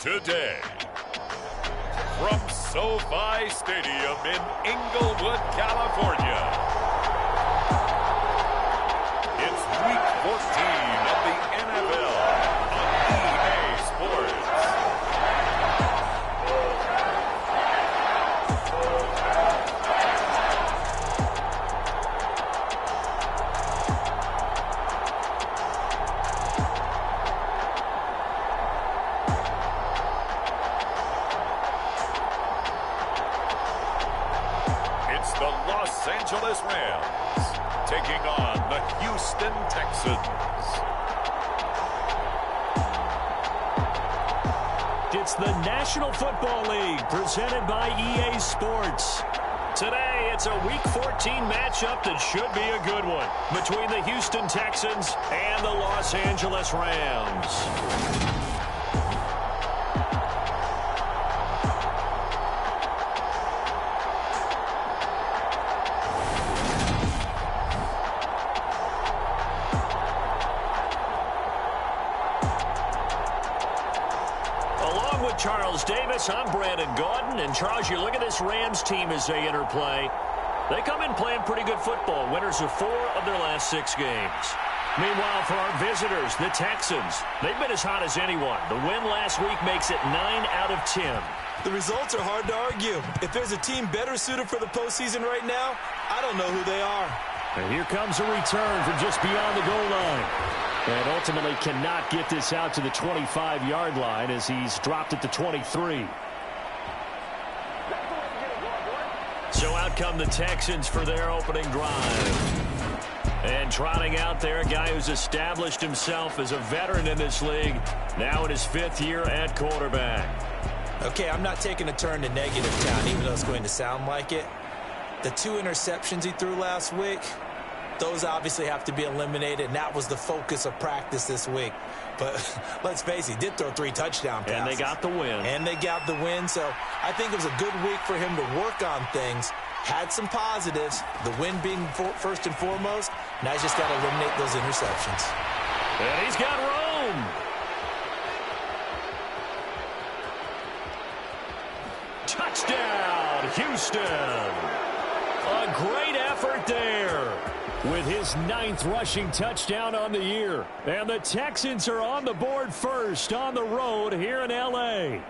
today. From SoFi Stadium in Inglewood, California, it's Week 14 of the NFL on EA Sports. The Los Angeles Rams taking on the Houston Texans. It's the National Football League presented by EA Sports. Today, it's a Week 14 matchup that should be a good one between the Houston Texans and the Los Angeles Rams. Charles Davis, I'm Brandon Gaudin, and Charles, you look at this Rams team as they interplay. They come in playing pretty good football, winners of 4 of their last 6 games. Meanwhile, for our visitors, the Texans, they've been as hot as anyone. The win last week makes it 9 out of 10. The results are hard to argue. If there's a team better suited for the postseason right now, I don't know who they are. And here comes a return from just beyond the goal line. And ultimately cannot get this out to the 25-yard line as he's dropped at the 23. So out come the Texans for their opening drive. And trotting out there, a guy who's established himself as a veteran in this league, now in his 5th year at quarterback. Okay, I'm not taking a turn to negative town, even though it's going to sound like it. The 2 interceptions he threw last week, those obviously have to be eliminated, and that was the focus of practice this week. But let's face it, he did throw 3 touchdown passes. And they got the win. So I think it was a good week for him to work on things. Had some positives, the win being first and foremost. Now he's just got to eliminate those interceptions. And he's got Rome. Touchdown, Houston. A great effort there, with his 9th rushing touchdown on the year. And the Texans are on the board first on the road here in L.A.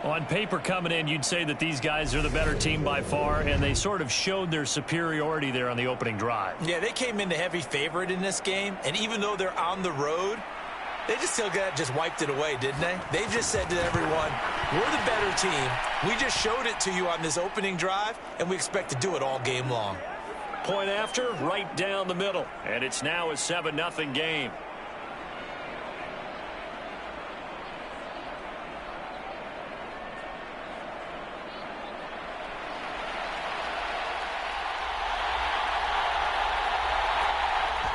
On paper coming in, you'd say that these guys are the better team by far, and they sort of showed their superiority there on the opening drive. Yeah, they came in the heavy favorite in this game, and even though they're on the road, they just wiped it away, didn't they? They just said to everyone, we're the better team. We just showed it to you on this opening drive, and we expect to do it all game long. Point after, right down the middle. And it's now a 7-0 game.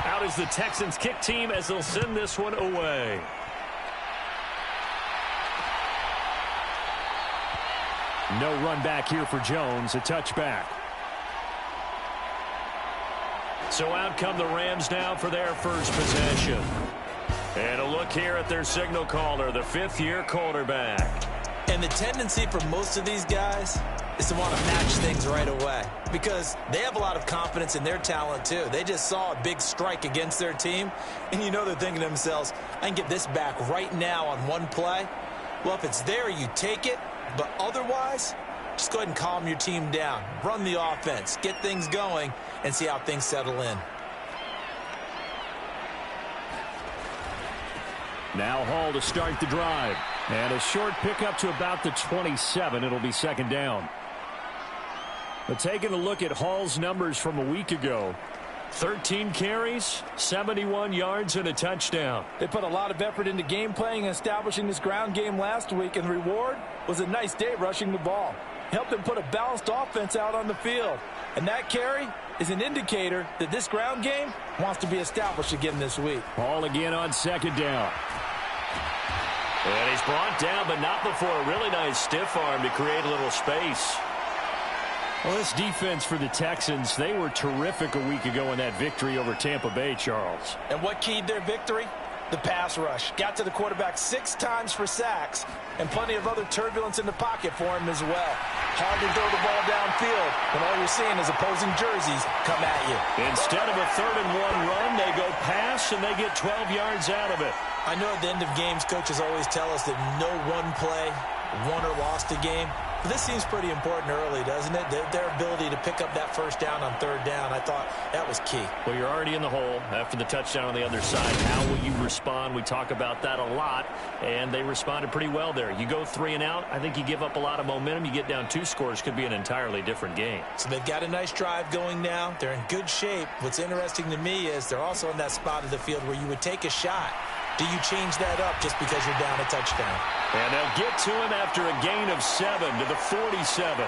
Out is the Texans kick team as they'll send this one away. No run back here for Jones, a touchback. So out come the Rams now for their first possession. And a look here at their signal caller, the 5th-year quarterback. And the tendency for most of these guys is to want to match things right away, because they have a lot of confidence in their talent too. They just saw a big strike against their team, and you know they're thinking to themselves, I can get this back right now on one play. Well, if it's there, you take it, but otherwise, just go ahead and calm your team down. Run the offense, get things going, and see how things settle in. Now Hall to start the drive. And a short pickup to about the 27. It'll be 2nd down. But taking a look at Hall's numbers from a week ago, 13 carries, 71 yards, and a touchdown. They put a lot of effort into game playing and establishing this ground game last week, and the reward was a nice day rushing the ball. Helped them put a balanced offense out on the field. And that carry is an indicator that this ground game wants to be established again this week. Hall again on 2nd down. And he's brought down, but not before a really nice stiff arm to create a little space. Well, this defense for the Texans, they were terrific a week ago in that victory over Tampa Bay, Charles. And what keyed their victory? The pass rush got to the quarterback 6 times for sacks and plenty of other turbulence in the pocket for him as well. Hard to throw the ball downfield when all you're seeing is opposing jerseys come at you. Instead of a 3rd-and-1 run, they go pass, and they get 12 yards out of it. I know at the end of games, coaches always tell us that no one play won or lost a game. But this seems pretty important early, doesn't it? Their ability to pick up that first down on 3rd down, I thought that was key. Well, you're already in the hole after the touchdown on the other side. How will you respond? We talk about that a lot, and they responded pretty well there. You go 3 and out, I think you give up a lot of momentum. You get down 2 scores, could be an entirely different game. So they've got a nice drive going now. They're in good shape. What's interesting to me is they're also in that spot of the field where you would take a shot. Do you change that up just because you're down a touchdown? And they'll get to him after a gain of 7 to the 47.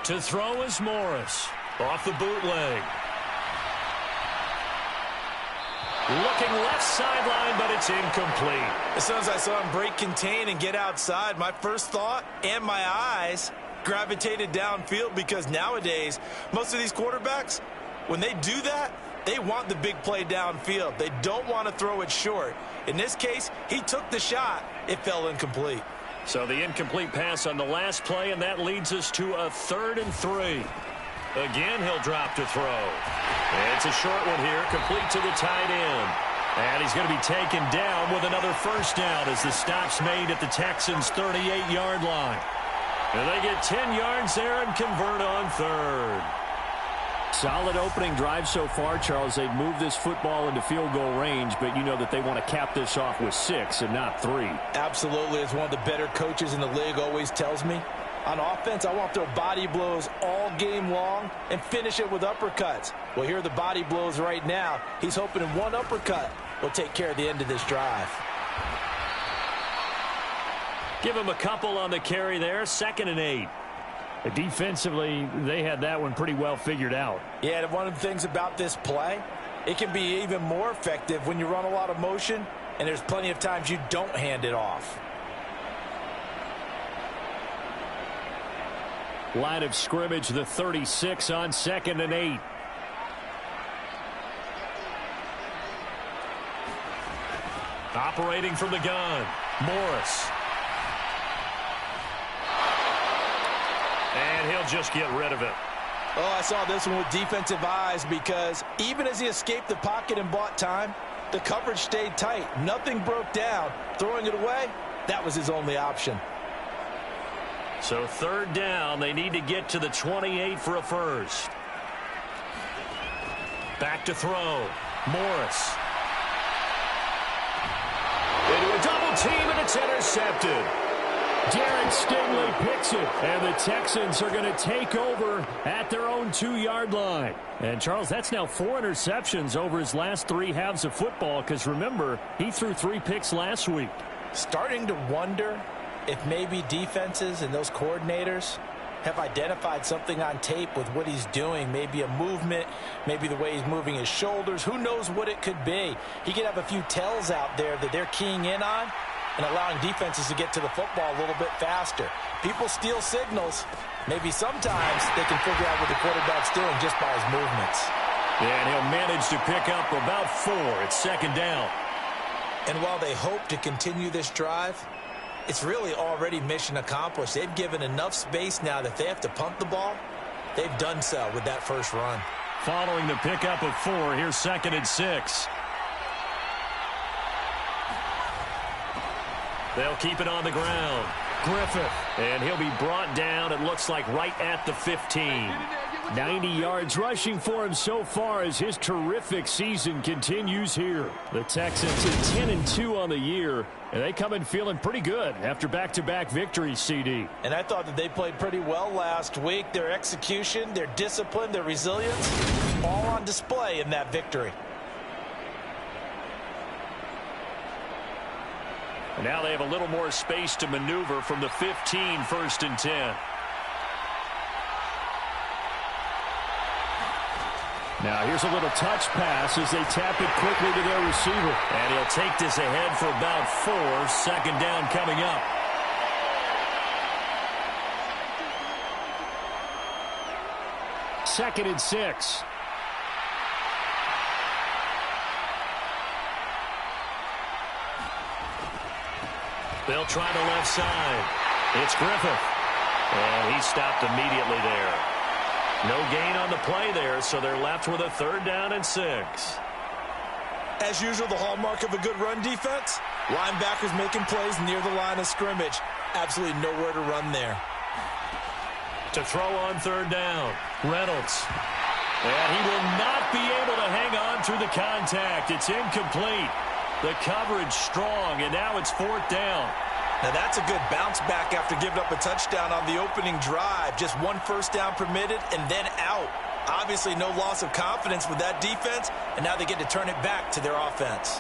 To throw is Morris. Off the bootleg. Looking left sideline, but it's incomplete. As soon as I saw him break contain and get outside, my first thought and my eyes gravitated downfield, because nowadays, most of these quarterbacks, when they do that, they want the big play downfield. They don't want to throw it short. In this case, he took the shot. It fell incomplete. So the incomplete pass on the last play, and that leads us to a 3rd and 3. Again, he'll drop to throw. It's a short one here, complete to the tight end. And he's going to be taken down with another first down as the stop's made at the Texans' 38-yard line. And they get 10 yards there and convert on 3rd. Solid opening drive so far, Charles. They've moved this football into field goal range, but you know that they want to cap this off with 6 and not 3. Absolutely. As one of the better coaches in the league always tells me, on offense, I want to throw body blows all game long and finish it with uppercuts. Well, here are the body blows right now. He's hoping in one uppercut will take care of the end of this drive. Give him a couple on the carry there. 2nd and 8. Defensively, they had that one pretty well figured out. Yeah, and one of the things about this play, it can be even more effective when you run a lot of motion, and there's plenty of times you don't hand it off. Line of scrimmage, the 36 on 2nd and 8. Operating from the gun, Morris. And he'll just get rid of it. Oh, I saw this one with defensive eyes, because even as he escaped the pocket and bought time, the coverage stayed tight. Nothing broke down. Throwing it away, that was his only option. So 3rd down, they need to get to the 28 for a first. Back to throw, Morris. Into a double team, and it's intercepted. Derek Stingley picks it, and the Texans are going to take over at their own 2-yard line. And, Charles, that's now 4 interceptions over his last 3 halves of football, because, remember, he threw 3 picks last week. Starting to wonder if maybe defenses and those coordinators have identified something on tape with what he's doing. Maybe a movement, maybe the way he's moving his shoulders. Who knows what it could be? He could have a few tells out there that they're keying in on and allowing defenses to get to the football a little bit faster. People steal signals. Maybe sometimes they can figure out what the quarterback's doing just by his movements. Yeah, and he'll manage to pick up about 4. It's 2nd down. And while they hope to continue this drive, it's really already mission accomplished. They've given enough space now that if they have to punt the ball, they've done so with that first run. Following the pickup of 4, here's 2nd and 6. They'll keep it on the ground. Griffith, and he'll be brought down, it looks like, right at the 15. 90 yards rushing for him so far as his terrific season continues here. The Texans at 10-2 on the year, and they come in feeling pretty good after back-to-back victories, CD. And I thought that they played pretty well last week. Their execution, their discipline, their resilience, all on display in that victory. And now they have a little more space to maneuver from the 15, 1st and 10. Now here's a little touch pass as they tap it quickly to their receiver. And he'll take this ahead for about 4. Second down coming up. Second and 6. They'll try the left side. It's Griffith. And he stopped immediately there. No gain on the play there, so they're left with a 3rd down and 6. As usual, the hallmark of a good run defense, linebackers making plays near the line of scrimmage. Absolutely nowhere to run there. To throw on 3rd down, Reynolds. And he will not be able to hang on through the contact. It's incomplete. The coverage strong, and now it's 4th down. Now that's a good bounce back after giving up a touchdown on the opening drive. Just 1 first down permitted and then out. Obviously no loss of confidence with that defense, and now they get to turn it back to their offense.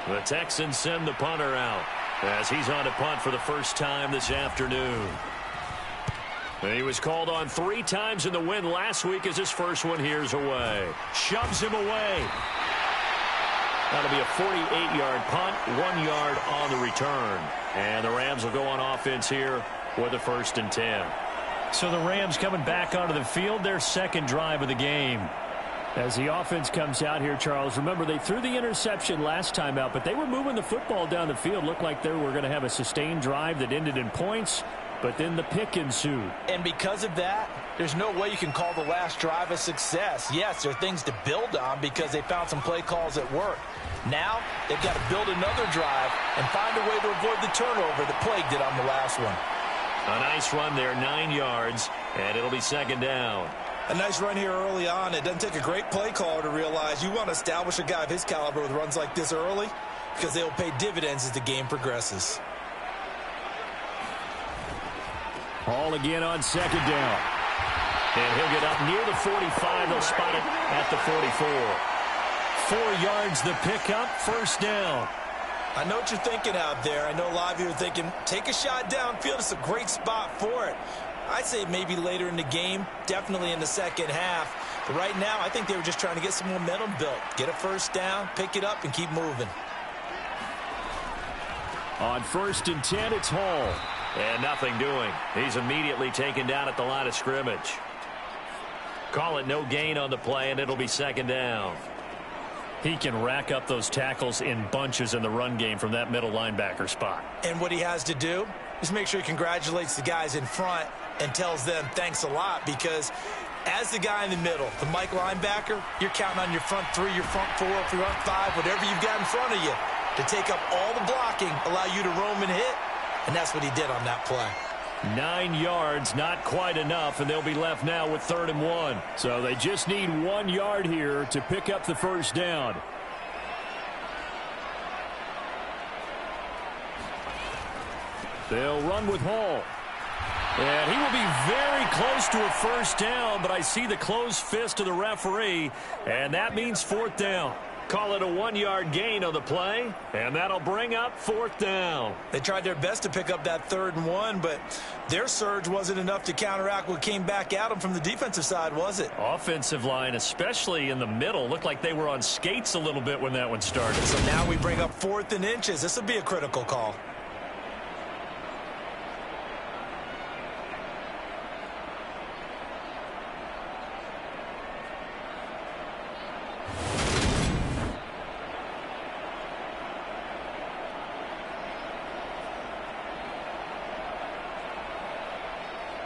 The Texans send the punter out as he's on to punt for the first time this afternoon. And he was called on 3 times in the win last week as his first one here's away. Shoves him away. That'll be a 48-yard punt, 1 yard on the return. And the Rams will go on offense here with a 1st and 10. So the Rams coming back onto the field, their second drive of the game. As the offense comes out here, Charles, remember they threw the interception last time out, but they were moving the football down the field. Looked like they were going to have a sustained drive that ended in points, but then the pick ensued. And because of that, there's no way you can call the last drive a success. Yes, there are things to build on because they found some play calls that work. Now they've got to build another drive and find a way to avoid the turnover that plagued it on the last one. A nice run there, 9 yards, and it'll be 2nd down. A nice run here early on. It doesn't take a great play caller to realize you want to establish a guy of his caliber with runs like this early because they'll pay dividends as the game progresses. Hall again on 2nd down. And he'll get up near the 45. They'll spot it at the 44. 4 yards the pickup, 1st down. I know what you're thinking out there. I know a lot of you are thinking, take a shot downfield. It's a great spot for it. I'd say maybe later in the game, definitely in the second half. But right now, I think they were just trying to get some momentum built. Get a 1st down, pick it up, and keep moving. On 1st and 10, it's Hall. And nothing doing. He's immediately taken down at the line of scrimmage. Call it no gain on the play, and it'll be 2nd down. He can rack up those tackles in bunches in the run game from that middle linebacker spot. And what he has to do is make sure he congratulates the guys in front and tells them thanks a lot, because as the guy in the middle, the Mike linebacker, you're counting on your front 3, your front 4, your front 5, whatever you've got in front of you to take up all the blocking, allow you to roam and hit, and that's what he did on that play. 9 yards, not quite enough, and they'll be left now with 3rd and 1. So they just need 1 yard here to pick up the 1st down. They'll run with Hall. And he will be very close to a 1st down, but I see the closed fist of the referee, and that means 4th down. Call it a 1 yard gain on the play, and that'll bring up 4th down. They tried their best to pick up that 3rd and 1, but their surge wasn't enough to counteract what came back at them from the defensive side, was it? Offensive line, especially in the middle, looked like they were on skates a little bit when that one started. So now we bring up 4th and inches. This will be a critical call.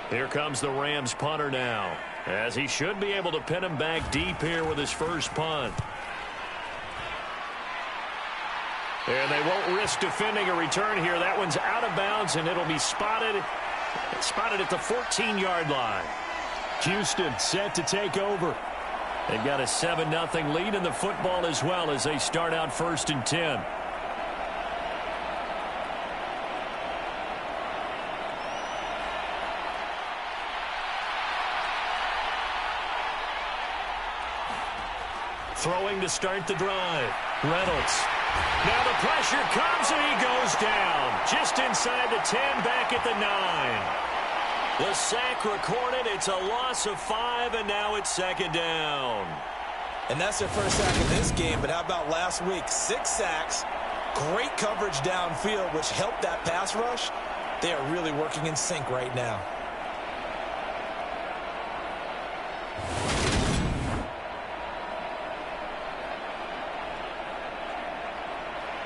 Here comes the Rams punter now, as he should be able to pin him back deep here with his first punt. And they won't risk defending a return here. That one's out of bounds, and it'll be spotted at the 14-yard line. Houston set to take over. They've got a 7-0 lead in the football as well as they start out 1st and 10. Throwing to start the drive. Reynolds. Now the pressure comes and he goes down. Just inside the 10, back at the 9. The sack recorded. It's a loss of 5, and now it's second down. And that's their first sack of this game, but how about last week? 6 sacks, great coverage downfield, which helped that pass rush. They are really working in sync right now.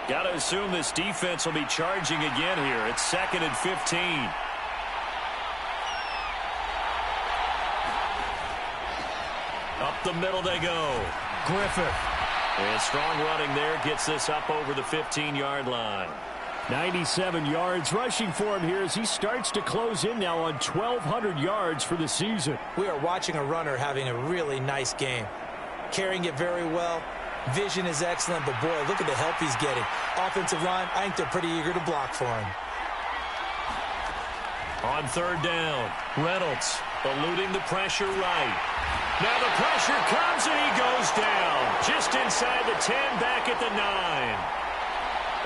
Got to assume this defense will be charging again here. It's 2nd and 15. Up the middle they go. Griffith. And strong running there gets this up over the 15-yard line. 97 yards rushing for him here as he starts to close in now on 1,200 yards for the season. We are watching a runner having a really nice game. Carrying it very well. Vision is excellent, but boy, look at the help he's getting. Offensive line, I think they're pretty eager to block for him. On third down, Reynolds eluding the pressure right. Now the pressure comes and he goes down. Just inside the 10, back at the 9.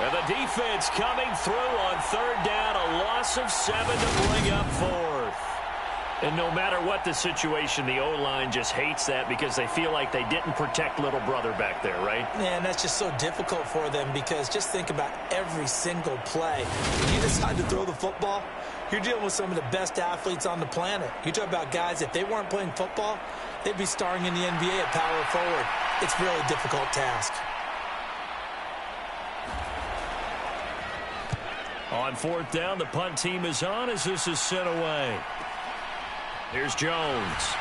And the defense coming through on third down, a loss of 7 to bring up 4th. And no matter what the situation, the O-line just hates that because they feel like they didn't protect little brother back there, right? Man, that's just so difficult for them because just think about every single play. When you decide to throw the football, you're dealing with some of the best athletes on the planet. You talk about guys, if they weren't playing football, they'd be starring in the NBA at power forward. It's a really difficult task. On fourth down, the punt team is on as this is sent away. Here's Jones.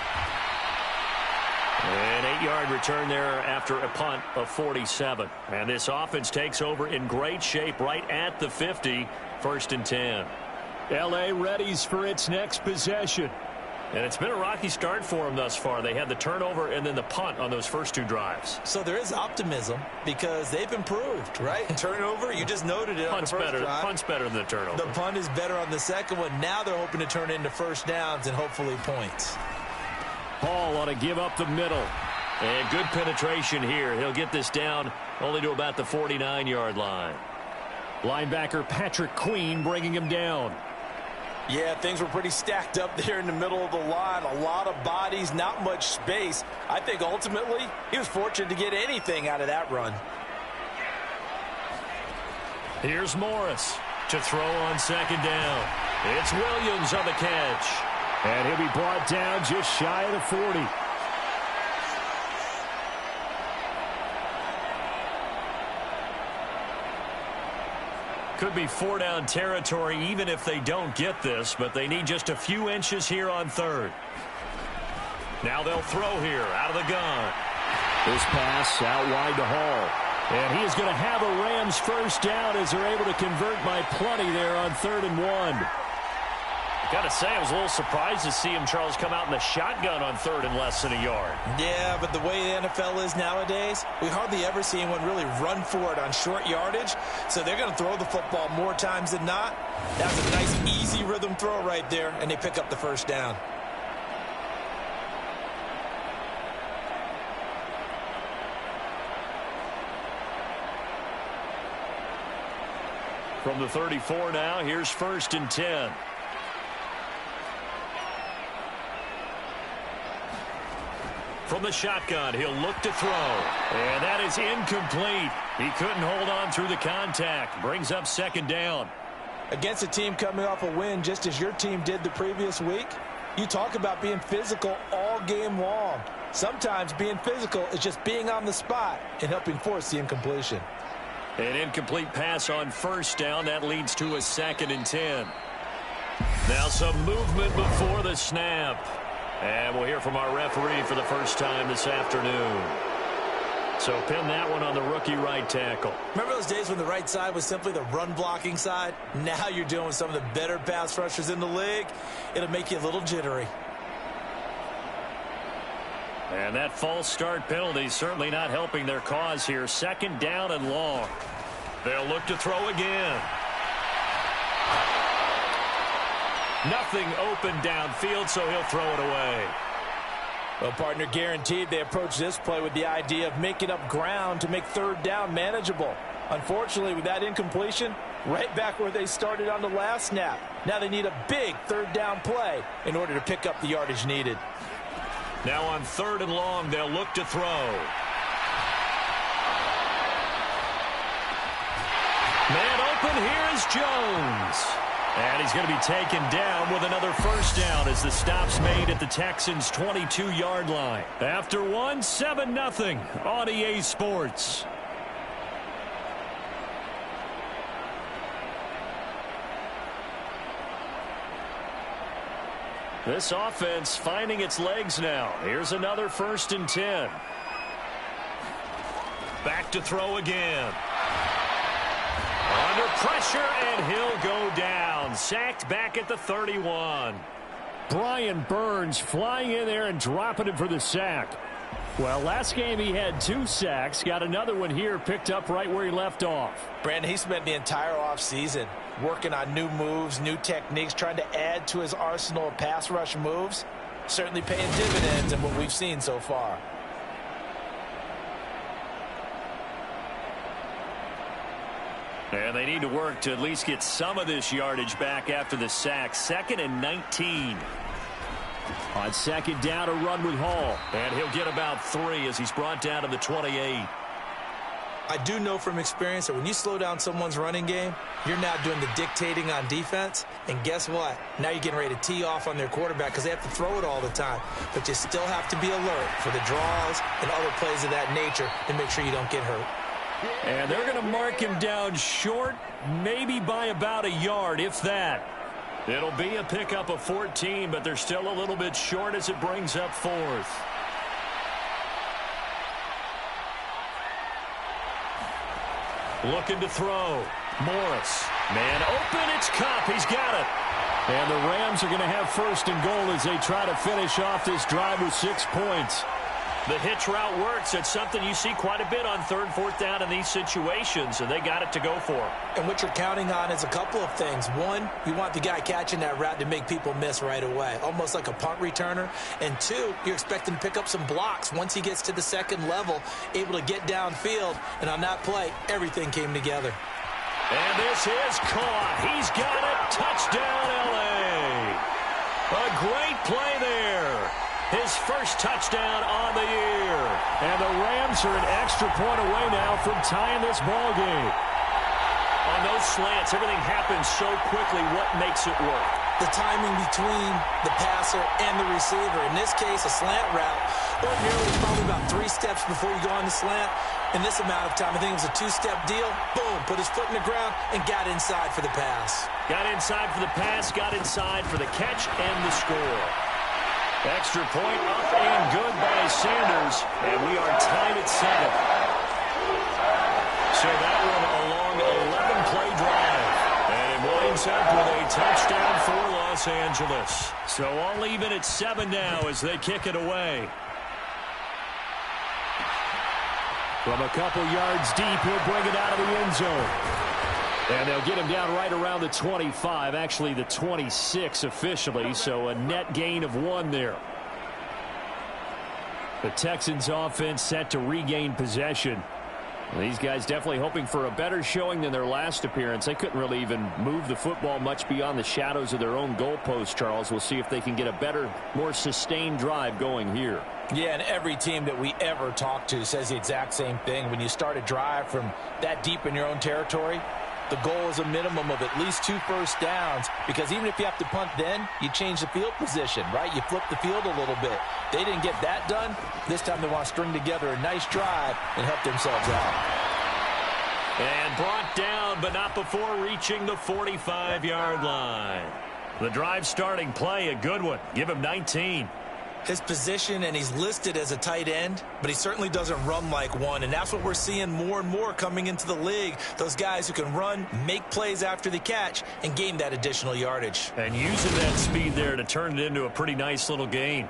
An 8-yard return there after a punt of 47. And this offense takes over in great shape right at the 50, 1st and 10. L.A. readies for its next possession. And it's been a rocky start for them thus far. They had the turnover and then the punt on those first 2 drives. So there is optimism because they've improved, right? Turnover, you just noted it on the first drive. Punt's better than the turnover. The punt is better on the second one. Now they're hoping to turn into first downs and hopefully points. Hall ought to give up the middle. And good penetration here. He'll get this down only to about the 49-yard line. Linebacker Patrick Queen bringing him down. Yeah, things were pretty stacked up there in the middle of the line. A lot of bodies, not much space. I think ultimately he was fortunate to get anything out of that run. Here's Morris to throw on second down. It's Williams on the catch. And he'll be brought down just shy of the 40. Could be 4-down territory even if they don't get this, but they need just a few inches here on third. Now they'll throw here out of the gun. This pass out wide to Hall. And he is going to have a Rams first down as they're able to convert by plenty there on 3rd and 1. Got to say, I was a little surprised to see him, Charles, come out in the shotgun on 3rd and less than a yard. Yeah, but the way the NFL is nowadays, we hardly ever see anyone really run for it on short yardage. So they're going to throw the football more times than not. That's a nice, easy rhythm throw right there, and they pick up the first down. From the 34 now, here's 1st and 10. From the shotgun, he'll look to throw. And that is incomplete. He couldn't hold on through the contact. Brings up 2nd down. Against a team coming off a win just as your team did the previous week, you talk about being physical all game long. Sometimes being physical is just being on the spot and helping force the incompletion. An incomplete pass on 1st down. That leads to a 2nd and 10. Now some movement before the snap. And we'll hear from our referee for the first time this afternoon. So pin that one on the rookie right tackle. Remember those days when the right side was simply the run-blocking side? Now you're dealing with some of the better pass rushers in the league. It'll make you a little jittery. And that false start penalty certainly not helping their cause here. 2nd down and long. They'll look to throw again. Nothing open downfield, so he'll throw it away. Well, partner, guaranteed they approach this play with the idea of making up ground to make third down manageable. Unfortunately, with that incompletion, right back where they started on the last snap. Now they need a big third down play in order to pick up the yardage needed. Now on 3rd and long, they'll look to throw. Man open, here is Jones. And he's going to be taken down with another first down as the stop's made at the Texans' 22-yard line. After one, 7-0 on EA Sports. This offense finding its legs now. Here's another 1st and 10. Back to throw again. Under pressure, and he'll go down. Sacked back at the 31. Brian Burns flying in there and dropping him for the sack. Well, last game he had 2 sacks. Got another one here, picked up right where he left off. Brandon, he spent the entire offseason working on new moves, new techniques, trying to add to his arsenal of pass rush moves. Certainly paying dividends in what we've seen so far. And they need to work to at least get some of this yardage back after the sack. 2nd and 19. On 2nd down, a run with Hall. And he'll get about 3 as he's brought down to the 28. I do know from experience that when you slow down someone's running game, you're now doing the dictating on defense. And guess what? Now you're getting ready to tee off on their quarterback because they have to throw it all the time. But you still have to be alert for the draws and other plays of that nature to make sure you don't get hurt. And they're going to mark him down short, maybe by about a yard, if that. It'll be a pickup of 14, but they're still a little bit short as it brings up 4th. Looking to throw. Morris. Man open, it's Kupp. He's got it. And the Rams are going to have 1st and goal as they try to finish off this drive with 6 points. The hitch route works. It's something you see quite a bit on 3rd, 4th down in these situations, and they got it to go for. And what you're counting on is a couple of things. One, you want the guy catching that route to make people miss right away, almost like a punt returner. And 2, you're expecting to pick up some blocks once he gets to the 2nd level, able to get downfield. And on that play, everything came together. And this is caught. He's got it. Touchdown, L.A. A great play there. His first touchdown on the year. And the Rams are an extra point away now from tying this ball game. On those slants, everything happens so quickly. What makes it work? The timing between the passer and the receiver. In this case, a slant route. Ordinarily, probably about 3 steps before you go on the slant. In this amount of time, I think it was a 2-step deal. Boom, put his foot in the ground and got inside for the pass. Got inside for the pass, got inside for the catch and the score. Extra point up and good by Sanders, and we are tied at 7. So that one a long 11-play drive, and it winds up with a touchdown for Los Angeles. So all even at 7 now as they kick it away. From a couple yards deep, he'll bring it out of the end zone. And they'll get him down right around the 25, actually the 26 officially, so a net gain of 1 there. The Texans offense set to regain possession. These guys definitely hoping for a better showing than their last appearance. They couldn't really even move the football much beyond the shadows of their own goalpost, Charles. We'll see if they can get a better, more sustained drive going here. Yeah, and every team that we ever talk to says the exact same thing. When you start a drive from that deep in your own territory, the goal is a minimum of at least 2 first downs, because even if you have to punt then, you change the field position, right? You flip the field a little bit. They didn't get that done. This time they want to string together a nice drive and help themselves out. And brought down, but not before reaching the 45-yard line. The drive starting play, a good one. Give him 19. His position, and he's listed as a tight end, but he certainly doesn't run like one, and that's what we're seeing more and more coming into the league. Those guys who can run, make plays after the catch, and gain that additional yardage. And using that speed there to turn it into a pretty nice little gain.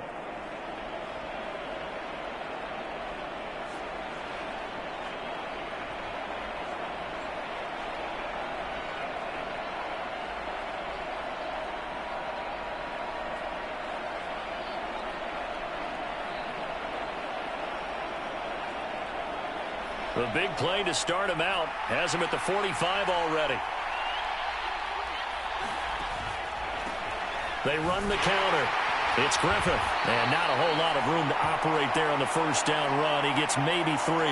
The big play to start him out has him at the 45 already. They run the counter. It's Griffith, and not a whole lot of room to operate there on the first down run. He gets maybe 3.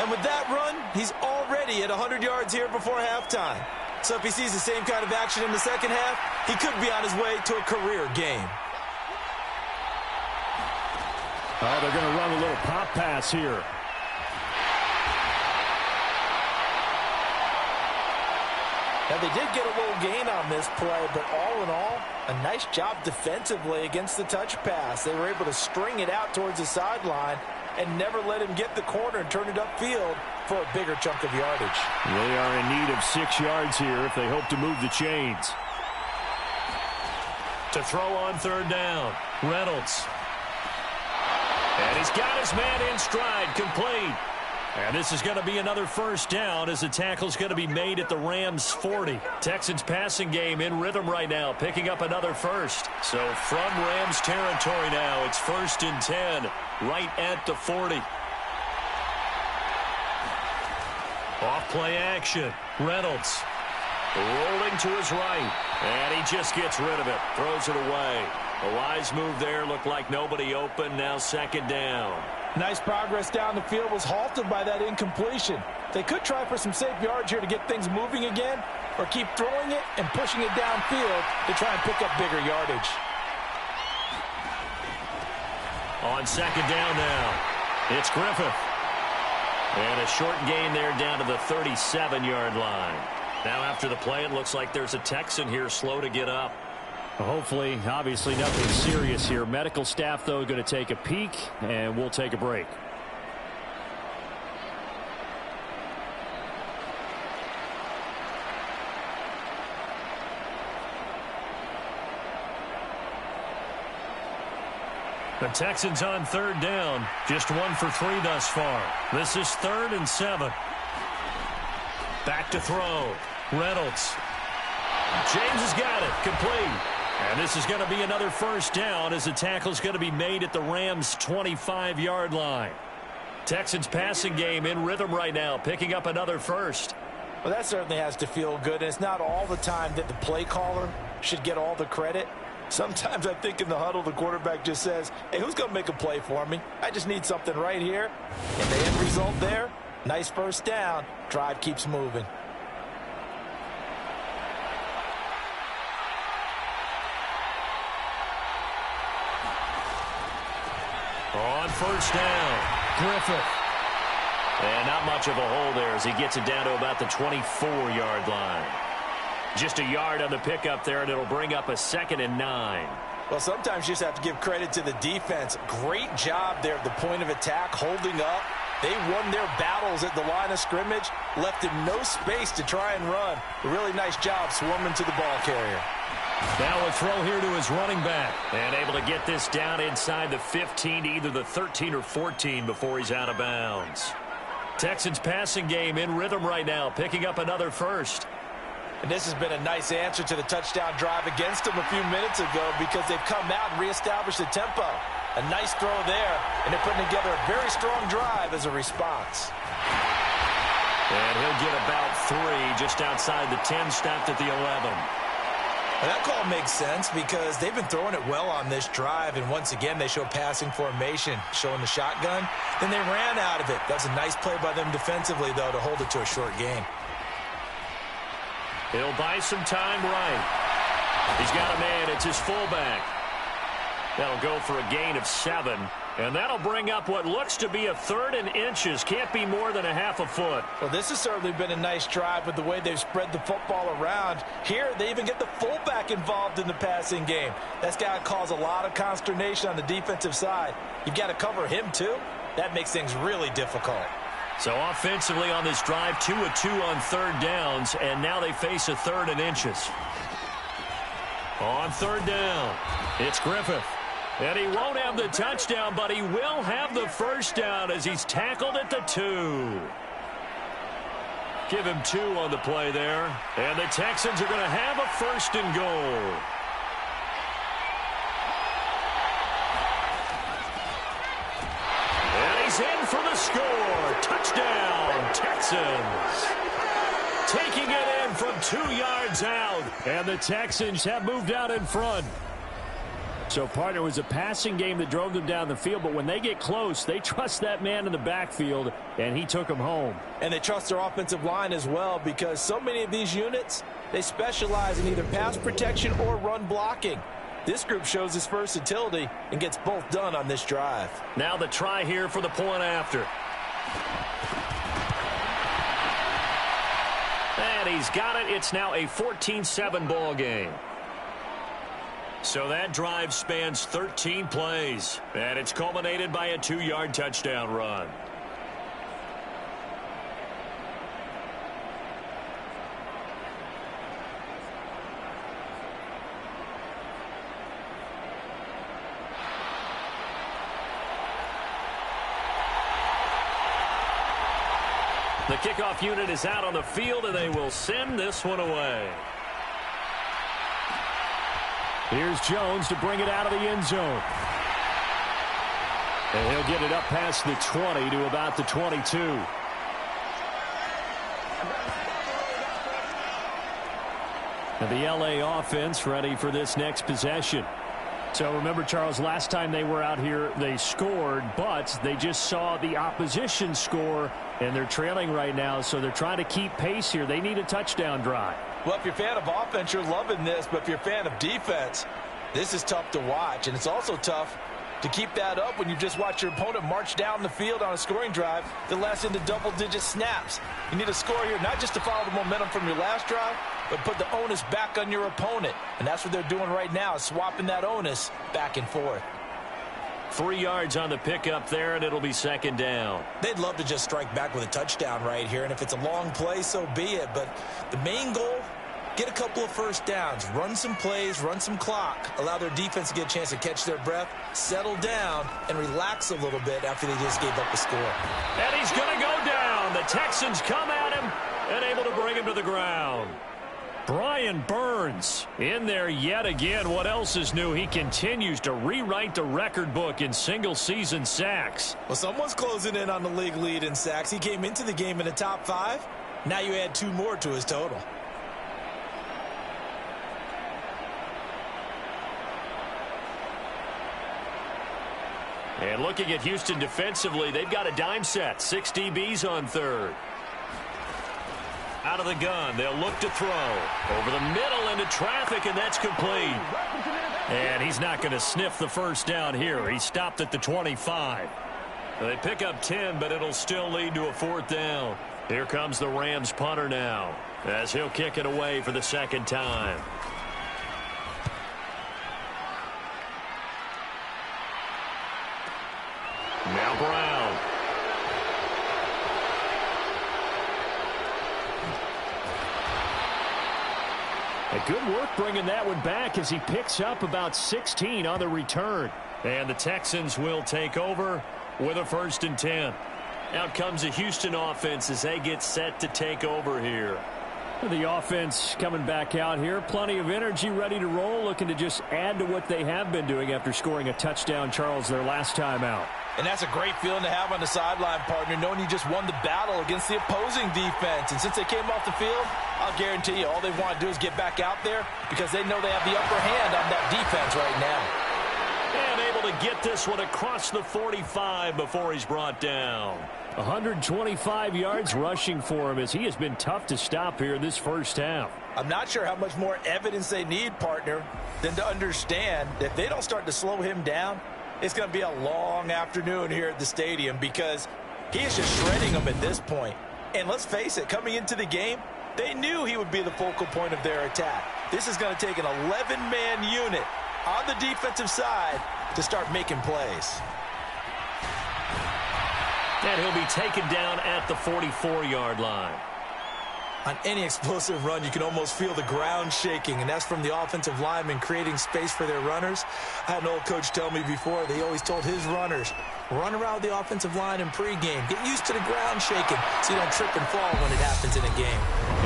And with that run, he's already at 100 yards here before halftime. So if he sees the same kind of action in the second half, he could be on his way to a career game. Oh, they're going to run a little pop pass here. Now, they did get a little gain on this play, but all in all, a nice job defensively against the touch pass. They were able to string it out towards the sideline and never let him get the corner and turn it upfield for a bigger chunk of yardage. They are in need of 6 yards here if they hope to move the chains. To throw on third down, Reynolds. And he's got his man in stride, complete. And this is going to be another first down as the tackle's going to be made at the Rams' 40. Texans passing game in rhythm right now, picking up another first. So from Rams territory now, it's 1st and 10, right at the 40. Off play action, Reynolds. Rolling to his right, and he just gets rid of it, throws it away. A wise move there, looked like nobody open, now 2nd down. Nice progress down the field was halted by that incompletion. They could try for some safe yards here to get things moving again, or keep throwing it and pushing it downfield to try and pick up bigger yardage. On 2nd down now, it's Griffith. And a short gain there down to the 37-yard line. Now after the play, it looks like there's a Texan here slow to get up. Hopefully, obviously nothing serious here. Medical staff, though, going to take a peek, and we'll take a break. The Texans on 3rd down, just 1 for 3 thus far. This is 3rd and 7. Back to throw, Reynolds. James has got it, complete. And this is going to be another first down as the tackle's going to be made at the Rams' 25-yard line. Texans passing game in rhythm right now, picking up another first. Well, that certainly has to feel good, and it's not all the time that the play caller should get all the credit. Sometimes I think in the huddle, the quarterback just says, hey, who's going to make a play for me? I just need something right here. And the end result there, nice first down. Drive keeps moving. On first down, Griffith. And not much of a hole there as he gets it down to about the 24-yard line. Just a yard on the pickup there, and it'll bring up a 2nd and 9. Well, sometimes you just have to give credit to the defense. Great job there at the point of attack, holding up. They won their battles at the line of scrimmage, left him no space to try and run. A really nice job swarming to the ball carrier. Now a throw here to his running back. And able to get this down inside the 15 to either the 13 or 14 before he's out of bounds. Texans passing game in rhythm right now, picking up another first. And this has been a nice answer to the touchdown drive against them a few minutes ago because they've come out and reestablished the tempo. A nice throw there, and they're putting together a very strong drive as a response. And he'll get about 3 just outside the 10, stopped at the 11. And that call makes sense because they've been throwing it well on this drive, and once again they show passing formation, showing the shotgun. Then they ran out of it. That's a nice play by them defensively, though, to hold it to a short gain. He'll buy some time right. He's got a man. It's his fullback. That'll go for a gain of 7. And that'll bring up what looks to be a 3rd and inches. Can't be more than a half a foot. Well, this has certainly been a nice drive with the way they've spread the football around. Here, they even get the fullback involved in the passing game. That's got to cause a lot of consternation on the defensive side. You've got to cover him, too. That makes things really difficult. So offensively on this drive, 2 of 2 on 3rd downs, and now they face a 3rd and inches. On 3rd down, it's Griffith. And he won't have the touchdown, but he will have the first down as he's tackled at the 2. Give him 2 on the play there. And the Texans are going to have a 1st and goal. And he's in for the score. Touchdown. Texans. Taking it in from 2 yards out. And the Texans have moved out in front. So, partner, it was a passing game that drove them down the field, but when they get close, they trust that man in the backfield, and he took them home. And they trust their offensive line as well, because so many of these units, they specialize in either pass protection or run blocking. This group shows its versatility and gets both done on this drive. Now the try here for the point after. And he's got it. It's now a 14-7 ball game. So that drive spans 13 plays, and it's culminated by a 2-yard touchdown run. The kickoff unit is out on the field, and they will send this one away. Here's Jones to bring it out of the end zone. And he'll get it up past the 20 to about the 22. And the LA offense ready for this next possession. So remember, Charles, last time they were out here, they scored, but they just saw the opposition score, and they're trailing right now, so they're trying to keep pace here. They need a touchdown drive. Well, if you're a fan of offense, you're loving this, but if you're a fan of defense, this is tough to watch, and it's also tough to keep that up when you just watch your opponent march down the field on a scoring drive that lasts into double-digit snaps. You need a score here, not just to follow the momentum from your last drive, but put the onus back on your opponent. And that's what they're doing right now, swapping that onus back and forth. 3 yards on the pickup there, and it'll be second down. They'd love to just strike back with a touchdown right here, and if it's a long play, so be it. But the main goal, get a couple of first downs, run some plays, run some clock, allow their defense to get a chance to catch their breath, settle down, and relax a little bit after they just gave up a score. And he's going to go down. The Texans come at him and able to bring him to the ground. Brian Burns in there yet again. What else is new? He continues to rewrite the record book in single-season sacks. Well, someone's closing in on the league lead in sacks. He came into the game in the top 5. Now you add 2 more to his total. And looking at Houston defensively, they've got a dime set. 6 DBs on third. Out of the gun, they'll look to throw. Over the middle into traffic, and that's complete. And he's not going to sniff the first down here. He stopped at the 25. They pick up 10, but it'll still lead to a 4th down. Here comes the Rams punter now, as he'll kick it away for the second time. Now Brown. A good work bringing that one back as he picks up about 16 on the return. And the Texans will take over with a 1st and 10. Out comes the Houston offense as they get set to take over here. The offense coming back out here. Plenty of energy, ready to roll, looking to just add to what they have been doing after scoring a touchdown, Charles, their last time out. And that's a great feeling to have on the sideline, partner, knowing you just won the battle against the opposing defense. And since they came off the field, I'll guarantee you all they want to do is get back out there because they know they have the upper hand on that defense right now. And able to get this one across the 45 before he's brought down. 125 yards rushing for him as he has been tough to stop here this first half. I'm not sure how much more evidence they need, partner, than to understand that if they don't start to slow him down, it's going to be a long afternoon here at the stadium because he is just shredding them at this point. And let's face it, coming into the game, they knew he would be the focal point of their attack. This is going to take an 11-man unit on the defensive side to start making plays. And he'll be taken down at the 44-yard line. On any explosive run, you can almost feel the ground shaking, and that's from the offensive linemen creating space for their runners. I had an old coach tell me before, they always told his runners, run around the offensive line in pregame. Get used to the ground shaking so you don't trip and fall when it happens in a game.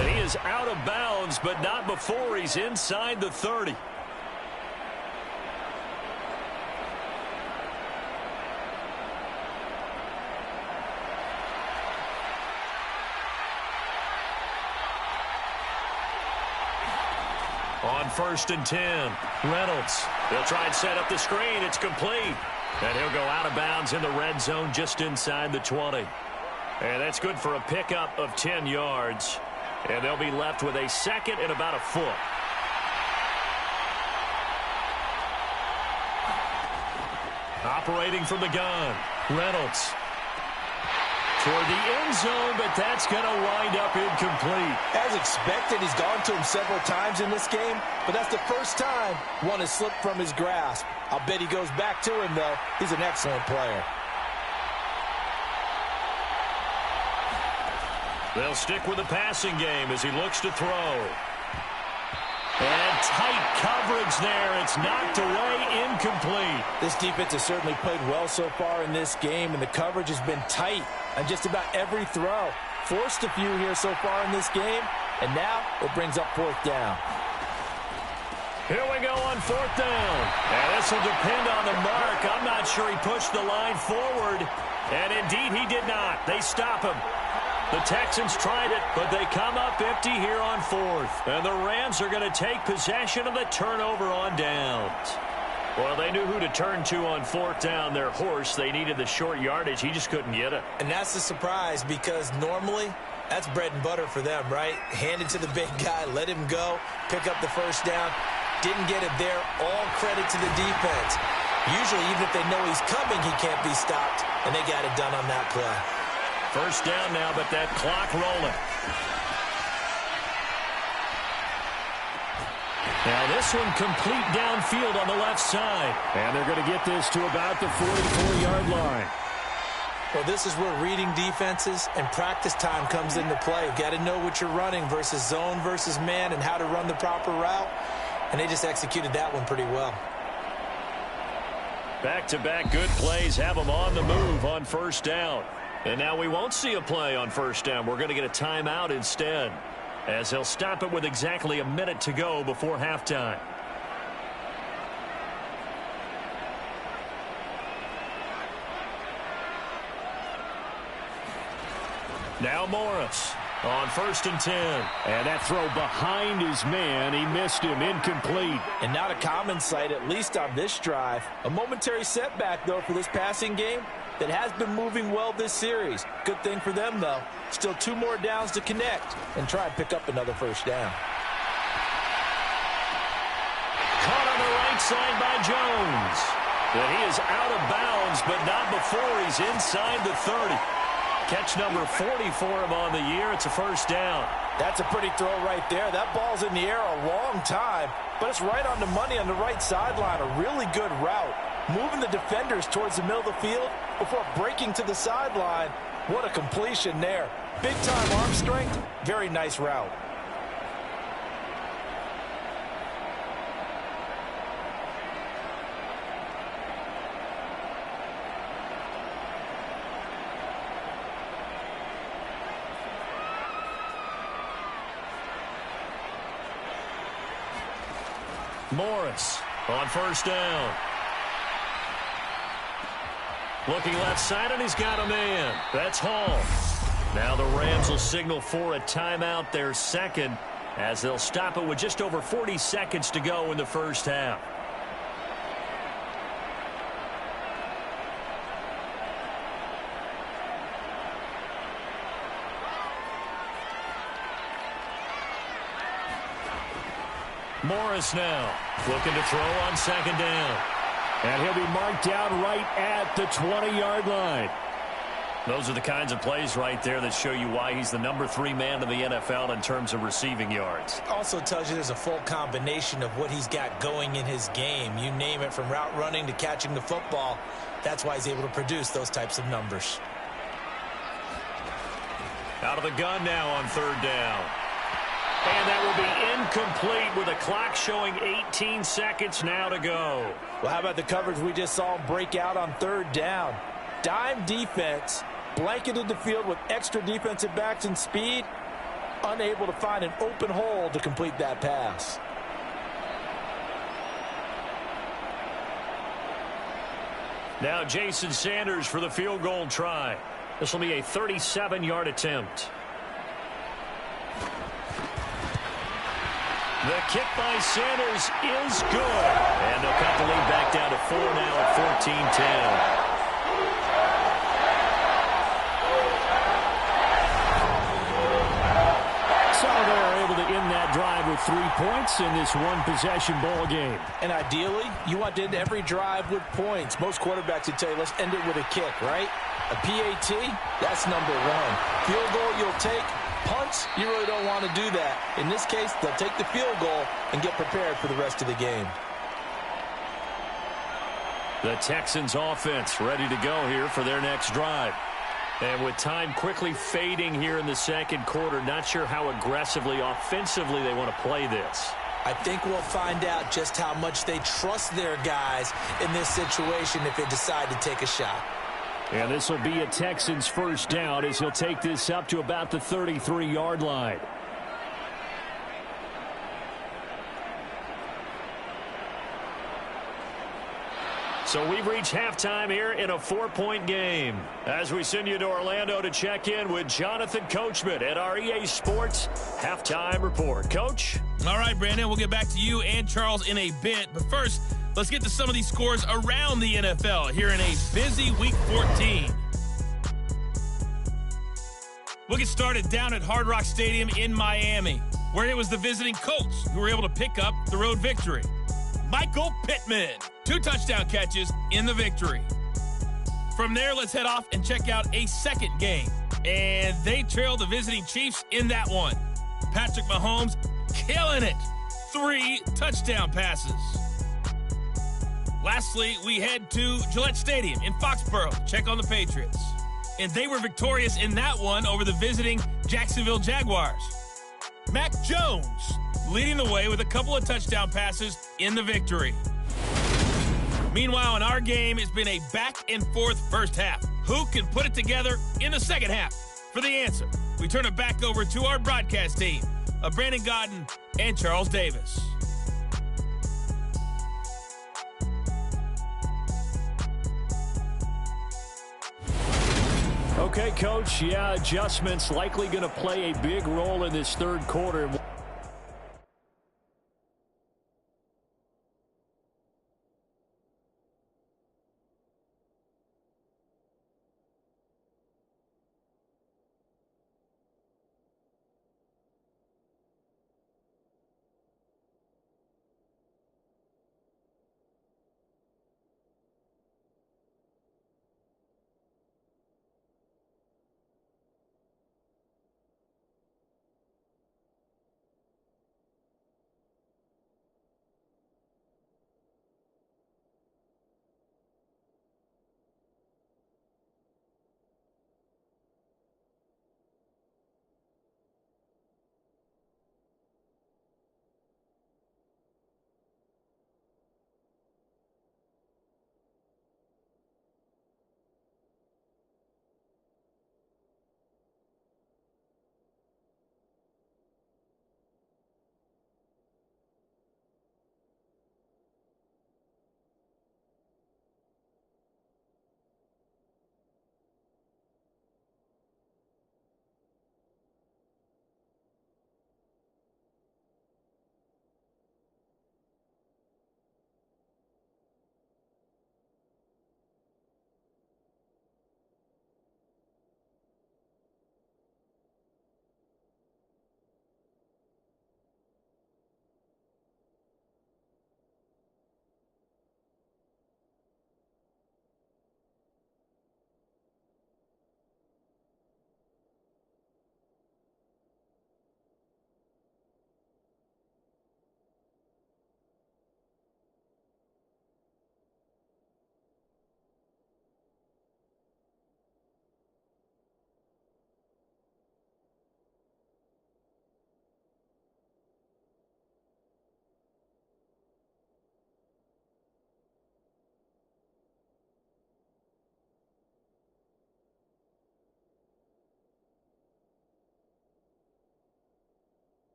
And he is out of bounds, but not before he's inside the 30. On 1st and 10, Reynolds. He'll try and set up the screen. It's complete. And he'll go out of bounds in the red zone just inside the 20. And that's good for a pickup of 10 yards. And they'll be left with a 2nd and about a foot. Operating from the gun, Reynolds. Toward the end zone, but that's going to wind up incomplete. As expected, he's gone to him several times in this game, but that's the first time one has slipped from his grasp. I'll bet he goes back to him, though. He's an excellent player. They'll stick with the passing game as he looks to throw. And tight coverage there. It's knocked away, incomplete. This defense has certainly played well so far in this game, and the coverage has been tight on just about every throw. Forced a few here so far in this game, and now it brings up 4th down. Here we go on 4th down. And this will depend on the mark. I'm not sure he pushed the line forward. And indeed, he did not. They stop him. The Texans tried it, but they come up empty here on 4th. And the Rams are going to take possession of the turnover on downs. Well, they knew who to turn to on 4th down. Their horse, they needed the short yardage. He just couldn't get it. And that's the surprise, because normally that's bread and butter for them, right? Hand it to the big guy, let him go, pick up the 1st down. Didn't get it there. All credit to the defense. Usually, even if they know he's coming, he can't be stopped. And they got it done on that play. 1st down now, but that clock rolling. Now this one complete downfield on the left side. And they're going to get this to about the 44-yard line. Well, this is where reading defenses and practice time comes into play. You've got to know what you're running versus zone versus man and how to run the proper route. And they just executed that one pretty well. Back-to-back good plays have them on the move on 1st down. And now we won't see a play on 1st down. We're going to get a timeout instead, as they'll stop it with exactly a minute to go before halftime. Now Morris on 1st and 10. And that throw behind his man. He missed him. Incomplete. And not a common sight, at least on this drive. A momentary setback, though, for this passing game that has been moving well this series. Good thing for them, though. Still 2 more downs to connect and try and pick up another 1st down. Caught on the right side by Jones. And he is out of bounds, but not before he's inside the 30. Catch number 40 for him on the year. It's a 1st down. That's a pretty throw right there. That ball's in the air a long time, but it's right on the money on the right sideline. A really good route. Moving the defenders towards the middle of the field before breaking to the sideline. What a completion there. Big-time arm strength. Very nice route. Morris on 1st down. Looking left side, and he's got a man. That's Hall. Now the Rams will signal for a timeout, their 2nd, as they'll stop it with just over 40 seconds to go in the 1st half. Morris now looking to throw on 2nd down. And he'll be marked down right at the 20-yard line. Those are the kinds of plays right there that show you why he's the number 3 man in the NFL in terms of receiving yards. Also tells you there's a full combination of what he's got going in his game. You name it, from route running to catching the football. That's why he's able to produce those types of numbers. Out of the gun now on 3rd down. And that will be incomplete with a clock showing 18 seconds now to go. Well, how about the coverage we just saw break out on 3rd down? Dime defense, blanketed the field with extra defensive backs and speed, unable to find an open hole to complete that pass. Now Jason Sanders for the field goal try. This will be a 37-yard attempt. The kick by Sanders is good. And they'll cut the lead back down to 4 now at 14-10. So they're able to end that drive with 3 points in this one-possession ball game. And ideally, you want to end every drive with points. Most quarterbacks would tell you, let's end it with a kick, right? A PAT, that's number one. Field goal you'll take. Punts, you really don't want to do that. In this case, they'll take the field goal and get prepared for the rest of the game. The Texans offense ready to go here for their next drive. And with time quickly fading here in the second quarter, not sure how aggressively, offensively they want to play this. I think we'll find out just how much they trust their guys in this situation if they decide to take a shot. And this will be a Texans first down as he'll take this up to about the 33-yard line. So we've reached halftime here in a 4-point game. As we send you to Orlando to check in with Jonathan Coachman at our EA Sports Halftime Report. Coach? All right, Brandon, we'll get back to you and Charles in a bit. But first, let's get to some of these scores around the NFL here in a busy Week 14. We'll get started down at Hard Rock Stadium in Miami, where it was the visiting Colts who were able to pick up the road victory. Michael Pittman, 2 touchdown catches in the victory. From there, let's head off and check out a second game. And they trailed the visiting Chiefs in that one. Patrick Mahomes killing it. 3 touchdown passes. Lastly, we head to Gillette Stadium in Foxborough to check on the Patriots. And they were victorious in that one over the visiting Jacksonville Jaguars. Mac Jones leading the way with a couple of touchdown passes in the victory. Meanwhile, in our game, it's been a back-and-forth first half. Who can put it together in the second half? For the answer, we turn it back over to our broadcast team of Brandon Godden and Charles Davis. Okay, Coach. Yeah, adjustments likely going to play a big role in this third quarter.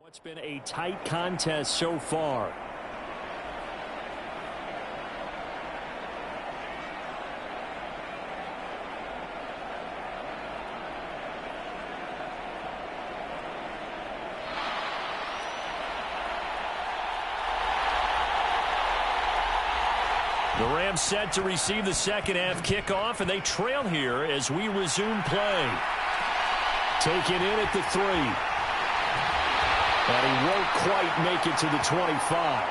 It's been a tight contest so far. The Rams set to receive the second half kickoff, and they trail here as we resume play. Taken in at the 3. And he won't quite make it to the 25.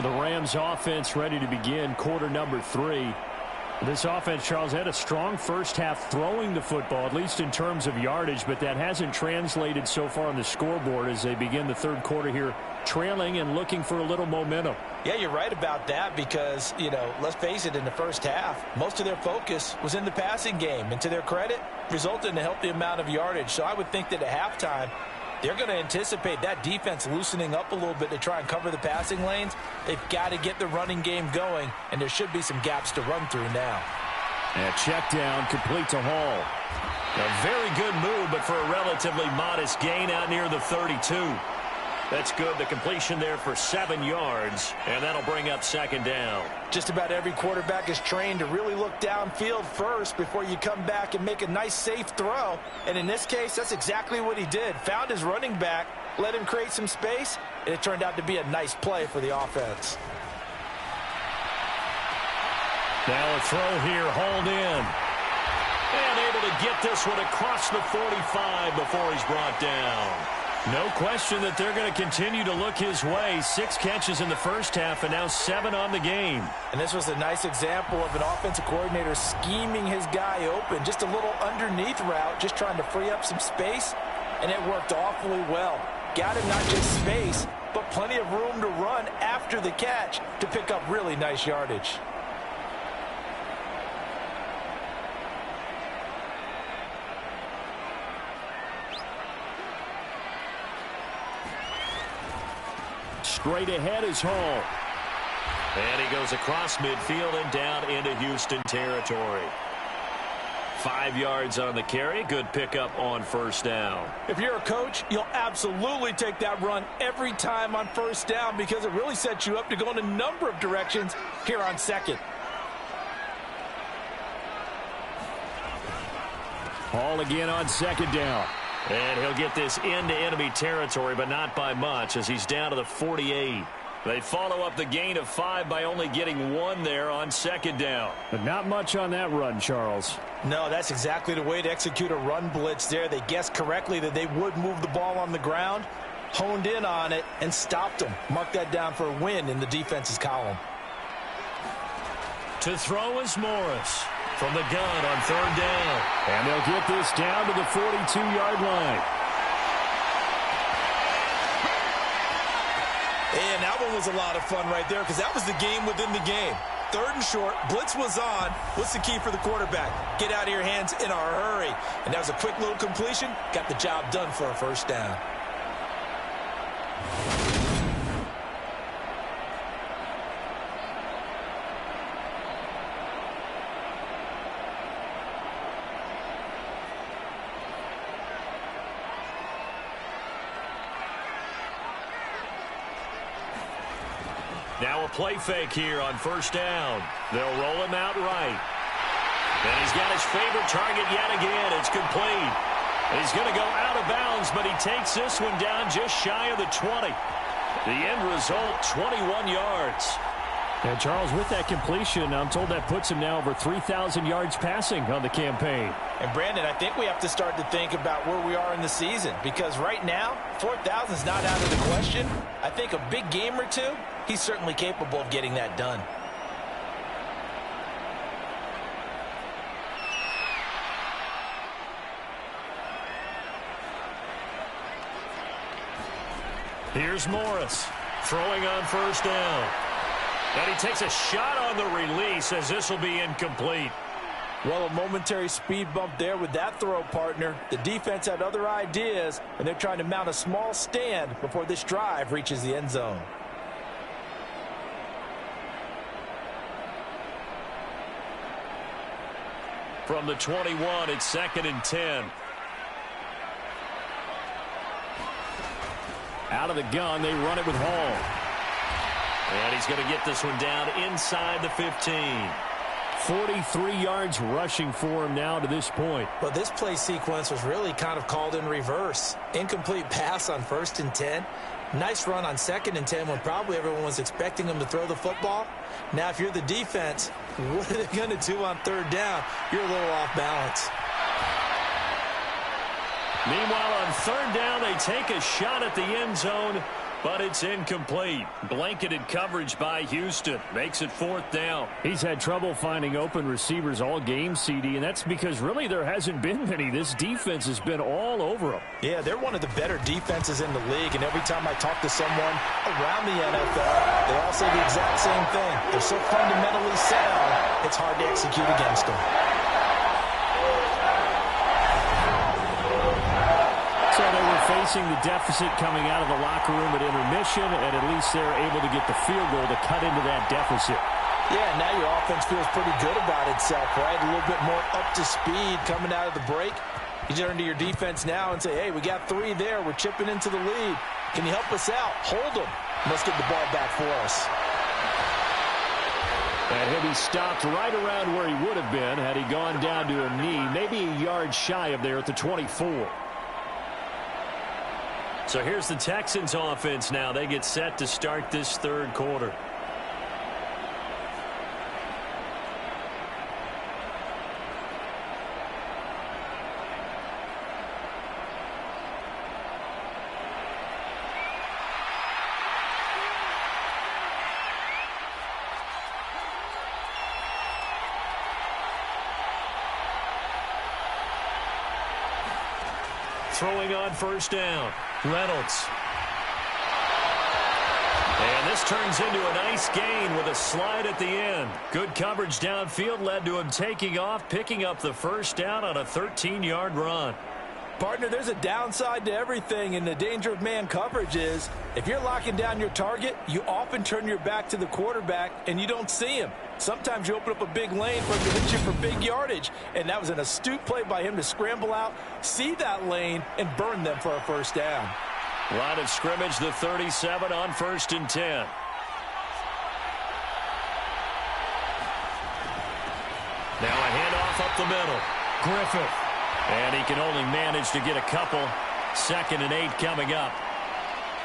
The Rams offense ready to begin quarter number 3. This offense, Charles, had a strong first half throwing the football, at least in terms of yardage, but that hasn't translated so far on the scoreboard as they begin the third quarter here, trailing and looking for a little momentum. Yeah, you're right about that because, let's face it, in the first half, most of their focus was in the passing game. And to their credit, resulted in a healthy amount of yardage. So I would think that at halftime, they're going to anticipate that defense loosening up a little bit to try and cover the passing lanes. They've got to get the running game going, and there should be some gaps to run through now. And check down, complete to Hall. A very good move, but for a relatively modest gain out near the 32. That's good. The completion there for 7 yards, and that'll bring up second down. Just about every quarterback is trained to really look downfield first before you come back and make a nice, safe throw. And in this case, that's exactly what he did. Found his running back, let him create some space, and it turned out to be a nice play for the offense. Now a throw here, hauled in. And able to get this one across the 45 before he's brought down. No question that they're going to continue to look his way. 6 catches in the first half and now 7 on the game. And this was a nice example of an offensive coordinator scheming his guy open. Just a little underneath route, just trying to free up some space, and it worked awfully well. Got him not just space, but plenty of room to run after the catch to pick up really nice yardage. Straight ahead is Hall. And he goes across midfield and down into Houston territory. 5 yards on the carry. Good pickup on first down. If you're a coach, you'll absolutely take that run every time on first down because it really sets you up to go in a number of directions here on second. Hall again on second down. And he'll get this into enemy territory, but not by much as he's down to the 48. They follow up the gain of 5 by only getting 1 there on second down. But not much on that run, Charles. No, that's exactly the way to execute a run blitz there. They guessed correctly that they would move the ball on the ground, honed in on it, and stopped them. Mark that down for a win in the defense's column. To throw is Morris. From the gun on third down. And they'll get this down to the 42-yard line. And that one was a lot of fun right there because that was the game within the game. Third and short, blitz was on. What's the key for the quarterback? Get out of your hands in a hurry. And that was a quick little completion. Got the job done for a first down. Now a play fake here on first down. They'll roll him out right. And he's got his favorite target yet again. It's complete. He's going to go out of bounds, but he takes this one down just shy of the 20. The end result, 21 yards. And Charles, with that completion, I'm told that puts him now over 3,000 yards passing on the campaign. And Brandon, I think we have to start to think about where we are in the season because right now, 4,000 is not out of the question. I think a big game or two, he's certainly capable of getting that done. Here's Morris throwing on first down. And he takes a shot on the release as this will be incomplete. Well, a momentary speed bump there with that throw, partner. The defense had other ideas, and they're trying to mount a small stand before this drive reaches the end zone. From the 21, it's 2nd and 10. Out of the gun, they run it with Hall. And he's going to get this one down inside the 15. 43 yards rushing for him now to this point. But this play sequence was really kind of called in reverse. Incomplete pass on 1st and 10. Nice run on 2nd and 10 when probably everyone was expecting him to throw the football. Now, if you're the defense, what are they going to do on 3rd down? You're a little off balance. Meanwhile, on 3rd down, they take a shot at the end zone, but it's incomplete. Blanketed coverage by Houston. Makes it 4th down. He's had trouble finding open receivers all game, CD, and that's because really there hasn't been many. This defense has been all over them. Yeah, they're one of the better defenses in the league, and every time I talk to someone around the NFL, they all say the exact same thing. They're so fundamentally sound, it's hard to execute against them. So they were facing the deficit coming out of the locker room at intermission, and at least they're able to get the field goal to cut into that deficit. Yeah, now your offense feels pretty good about itself, right? A little bit more up to speed coming out of the break. You turn to your defense now and say, hey, we got 3 there. We're chipping into the lead. Can you help us out? Hold them. Let's get the ball back for us. And he'll be stopped right around where he would have been had he gone down to a knee, maybe a yard shy of there at the 24. So here's the Texans offense now. They get set to start this 3rd quarter. Throwing on 1st down. Reynolds. And this turns into a nice gain with a slide at the end. Good coverage downfield led to him taking off, picking up the 1st down on a 13-yard run. Partner, there's a downside to everything, and the danger of man coverage is if you're locking down your target, you often turn your back to the quarterback and you don't see him. Sometimes you open up a big lane for him to hit you for big yardage, and that was an astute play by him to scramble out, see that lane, and burn them for a 1st down. Line of scrimmage, the 37 on 1st and 10. Now a handoff up the middle. Griffith. And he can only manage to get a couple. 2nd and 8 coming up.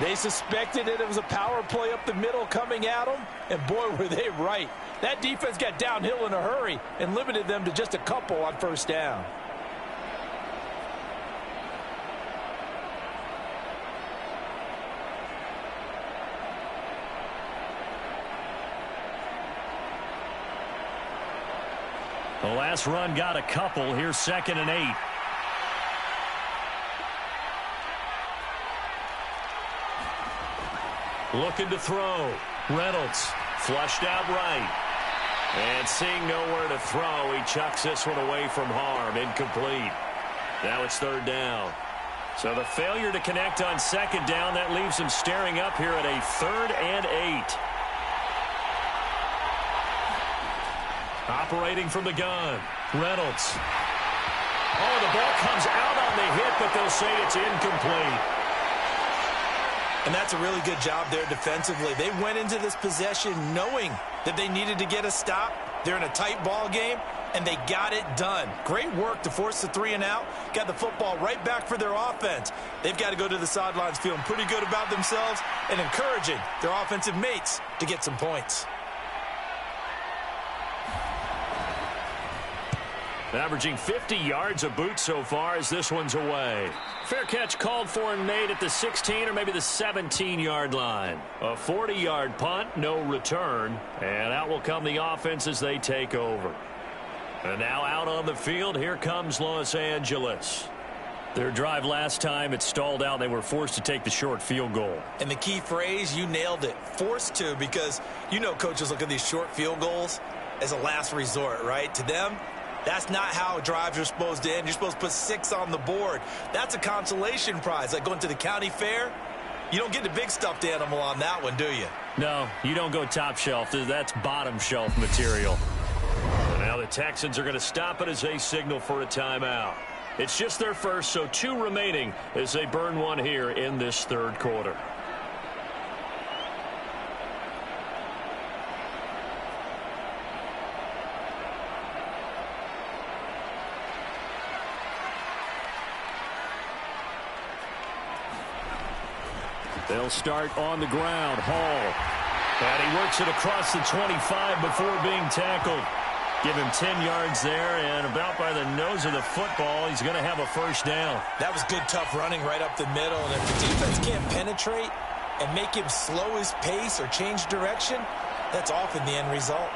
They suspected it was a power play up the middle coming at them, and boy, were they right. That defense got downhill in a hurry and limited them to just a couple on 1st down. The last run got a couple. Here's 2nd and 8. Looking to throw. Reynolds flushed out right. And seeing nowhere to throw, he chucks this one away from harm. Incomplete. Now it's 3rd down. So the failure to connect on 2nd down, that leaves him staring up here at a 3rd and 8. Operating from the gun. Reynolds. Oh, the ball comes out on the hit, but they'll say it's incomplete. And that's a really good job there defensively. They went into this possession knowing that they needed to get a stop. They're in a tight ball game, and they got it done. Great work to force the 3 and out. Got the football right back for their offense. They've got to go to the sidelines feeling pretty good about themselves and encouraging their offensive mates to get some points. Averaging 50 yards a boot so far as this one's away. Fair catch called for and made at the 16 or maybe the 17-yard line. A 40-yard punt, no return. And out will come the offense as they take over. And now out on the field, here comes Los Angeles. Their drive last time, it stalled out. They were forced to take the short field goal. And the key phrase, you nailed it, forced to, because you know coaches look at these short field goals as a last resort, right? To them, that's not how drives are supposed to end. You're supposed to put 6 on the board. That's a consolation prize. Like going to the county fair, you don't get the big stuffed animal on that one, do you? No, you don't go top shelf. That's bottom shelf material. Now the Texans are going to stop it as they signal for a timeout. It's just their first, so 2 remaining as they burn one here in this third quarter. They'll start on the ground. Hall. And he works it across the 25 before being tackled. Give him 10 yards there, and about by the nose of the football, he's going to have a first down. That was good, tough running right up the middle. And if the defense can't penetrate and make him slow his pace or change direction, that's often the end result.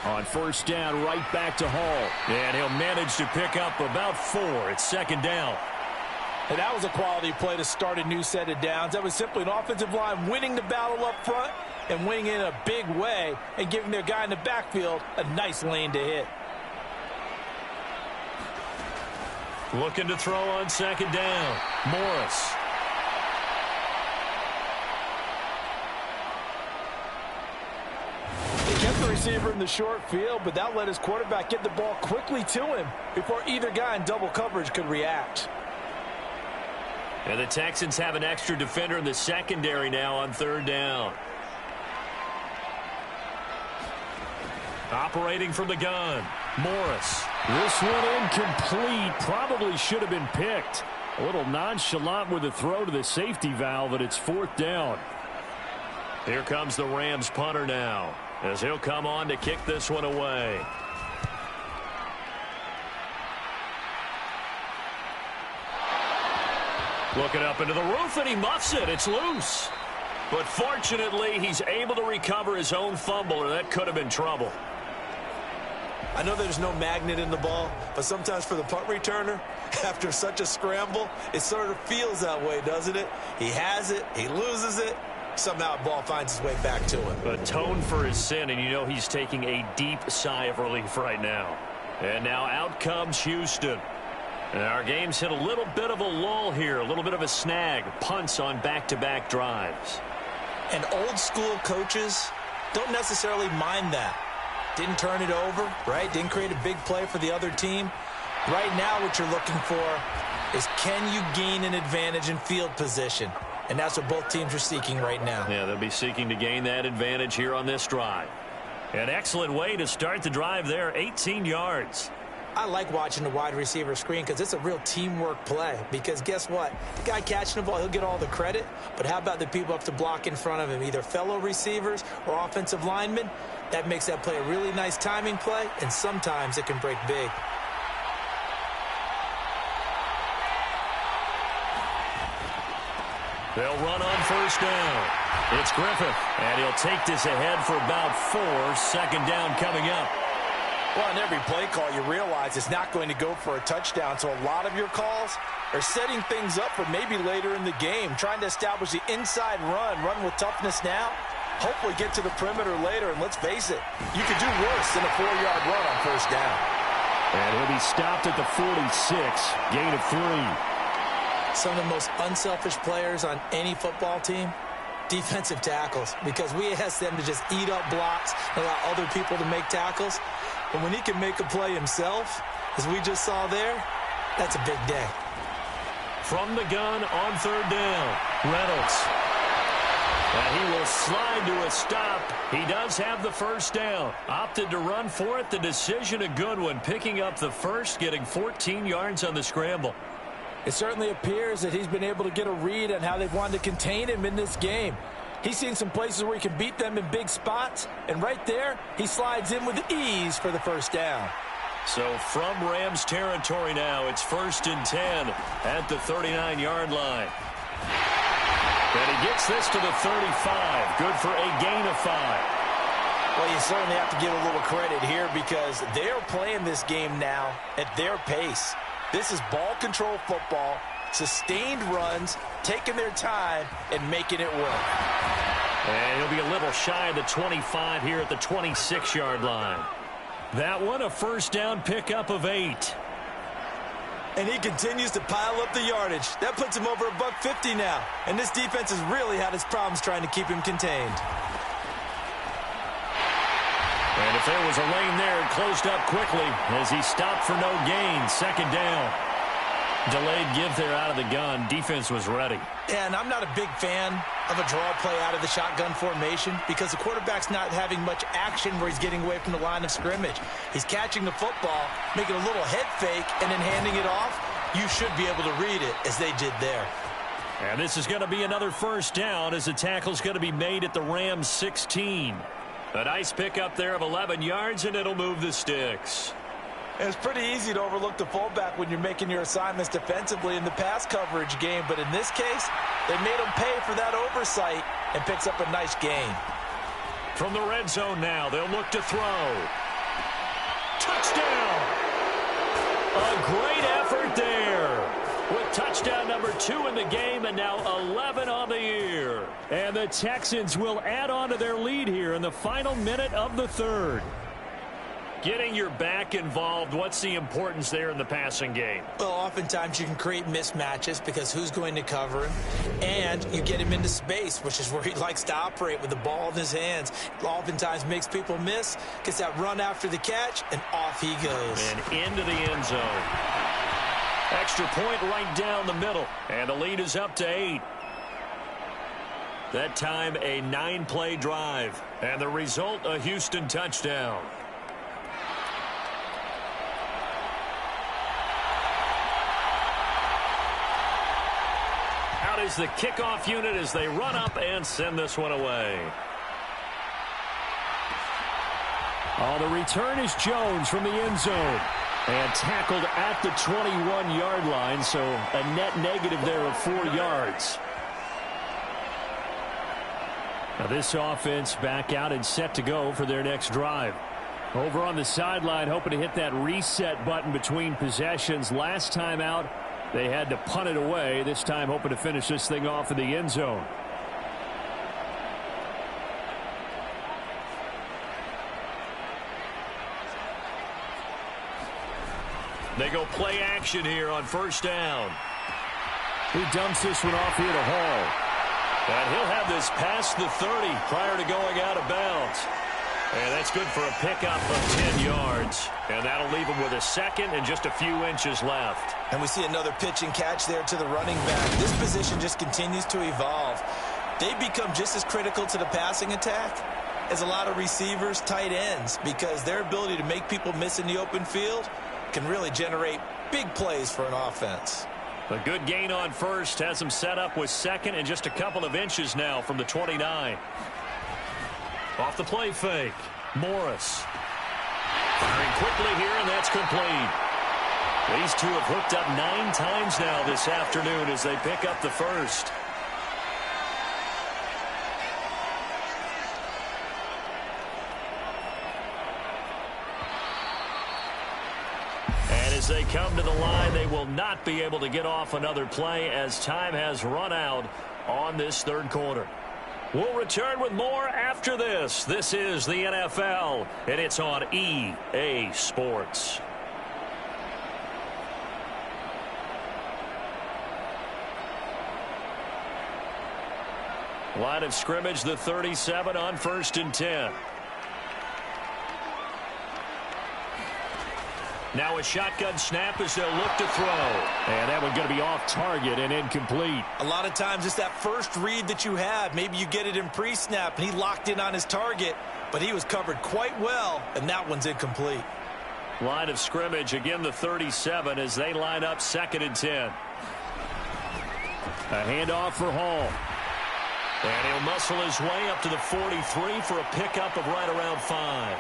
On first down, right back to Hall. And he'll manage to pick up about 4. It's second down. And that was a quality play to start a new set of downs. That was simply an offensive line winning the battle up front and winning in a big way and giving their guy in the backfield a nice lane to hit. Looking to throw on second down. Morris. The receiver in the short field, but that let his quarterback get the ball quickly to him before either guy in double coverage could react. And the Texans have an extra defender in the secondary now on third down. Operating from the gun, Morris. This one incomplete. Probably should have been picked. A little nonchalant with the throw to the safety valve, and it's fourth down. Here comes the Rams punter now, as he'll come on to kick this one away. Looking up into the roof, and he muffs it. It's loose. But fortunately, he's able to recover his own fumble, or that could have been trouble. I know there's no magnet in the ball, but sometimes for the punt returner, after such a scramble, it sort of feels that way, doesn't it? He has it, he loses it, somehow the ball finds its way back to him. Atone for his sin, and you know he's taking a deep sigh of relief right now. And now out comes Houston. And our game's hit a little bit of a lull here, a little bit of a snag. Punts on back-to-back drives. And old school coaches don't necessarily mind that. Didn't turn it over, right? Didn't create a big play for the other team. Right now what you're looking for is, can you gain an advantage in field position? And that's what both teams are seeking right now. Yeah, they'll be seeking to gain that advantage here on this drive. An excellent way to start the drive there, 18 yards. I like watching the wide receiver screen because it's a real teamwork play. Because guess what? The guy catching the ball, he'll get all the credit. But how about the people up to block in front of him, either fellow receivers or offensive linemen? That makes that play a really nice timing play, and sometimes it can break big. They'll run on first down. It's Griffith, and he'll take this ahead for about 4. Second down coming up. Well, on every play call, you realize it's not going to go for a touchdown, so a lot of your calls are setting things up for maybe later in the game, trying to establish the inside run with toughness now, hopefully get to the perimeter later, and let's face it, you could do worse than a 4-yard run on first down. And he'll be stopped at the 46, gain of 3. Some of the most unselfish players on any football team, defensive tackles, because we ask them to just eat up blocks and allow other people to make tackles. But when he can make a play himself, as we just saw there, that's a big day. From the gun on third down, Reynolds. And he will slide to a stop. He does have the first down. Opted to run for it. The decision a good one. Picking up the first, getting 14 yards on the scramble. It certainly appears that he's been able to get a read on how they've wanted to contain him in this game. He's seen some places where he can beat them in big spots, and right there, he slides in with ease for the first down. So from Rams territory now, it's 1st and 10 at the 39-yard line. And he gets this to the 35. Good for a gain of 5. Well, you certainly have to give a little credit here because they're playing this game now at their pace. This is ball control football, sustained runs, taking their time, and making it work. And he'll be a little shy of the 25 here at the 26-yard line. That one, a first down pickup of 8. And he continues to pile up the yardage. That puts him over $150 now. And this defense has really had its problems trying to keep him contained. And if there was a lane there, it closed up quickly as he stopped for no gain. Second down. Delayed give there out of the gun. Defense was ready. Yeah, and I'm not a big fan of a draw play out of the shotgun formation because the quarterback's not having much action where he's getting away from the line of scrimmage. He's catching the football, making a little head fake, and then handing it off. You should be able to read it as they did there. And this is going to be another first down as the tackle's going to be made at the Rams 16. A nice pickup there of 11 yards, and it'll move the sticks. It's pretty easy to overlook the fullback when you're making your assignments defensively in the pass coverage game, but in this case, they made him pay for that oversight and picks up a nice gain. From the red zone now, they'll look to throw. Touchdown! A great effort there. With touchdown number 2 in the game and now 11 on the year. And the Texans will add on to their lead here in the final minute of the third. Getting your back involved, what's the importance there in the passing game? Well, oftentimes you can create mismatches because who's going to cover him? And you get him into space, which is where he likes to operate with the ball in his hands. Oftentimes makes people miss, gets that run after the catch, and off he goes. And into the end zone. Extra point right down the middle. And the lead is up to 8. That time a 9-play drive. And the result, a Houston touchdown. Out is the kickoff unit as they run up and send this one away. Oh, the return is Jones from the end zone. And tackled at the 21-yard line, so a net negative there of 4 yards. Now this offense back out and set to go for their next drive. Over on the sideline, hoping to hit that reset button between possessions. Last time out, they had to punt it away. This time hoping to finish this thing off in the end zone. They go play action here on first down. He dumps this one off here to Hall. And he'll have this past the 30 prior to going out of bounds. And that's good for a pickup of 10 yards. And that'll leave him with a second and just a few inches left. And we see another pitch and catch there to the running back. This position just continues to evolve. They become just as critical to the passing attack as a lot of receivers, tight ends, because their ability to make people miss in the open field can really generate big plays for an offense. A good gain on first has him set up with second and just a couple of inches now from the 29. Off the play fake, Morris. Firing quickly here, and that's complete. These two have hooked up 9 times now this afternoon as they pick up the first. As they come to the line, they will not be able to get off another play as time has run out on this third quarter. We'll return with more after this. This is the NFL, and it's on EA Sports. Line of scrimmage, the 37 on 1st and 10. Now a shotgun snap as they'll look to throw. And that one going to be off target and incomplete. A lot of times it's that first read that you have. Maybe you get it in pre-snap and he locked in on his target, but he was covered quite well, and that one's incomplete. Line of scrimmage, again the 37 as they line up 2nd and 10. A handoff for Hall. And he'll muscle his way up to the 43 for a pickup of right around 5.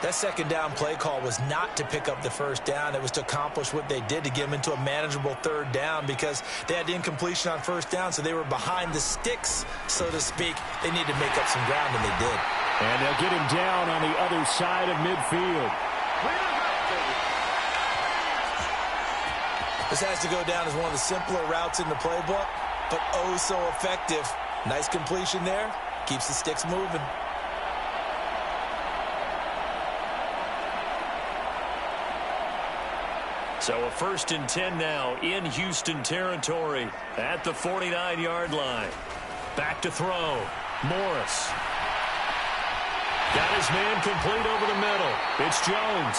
That second down play call was not to pick up the first down. It was to accomplish what they did to get them into a manageable third down because they had the incompletion on first down, so they were behind the sticks, so to speak. They needed to make up some ground, and they did. And they'll get him down on the other side of midfield. This has to go down as one of the simpler routes in the playbook, but oh so effective. Nice completion there. Keeps the sticks moving. So a 1st and 10 now in Houston territory at the 49-yard line. Back to throw. Morris. Got his man complete over the middle. It's Jones.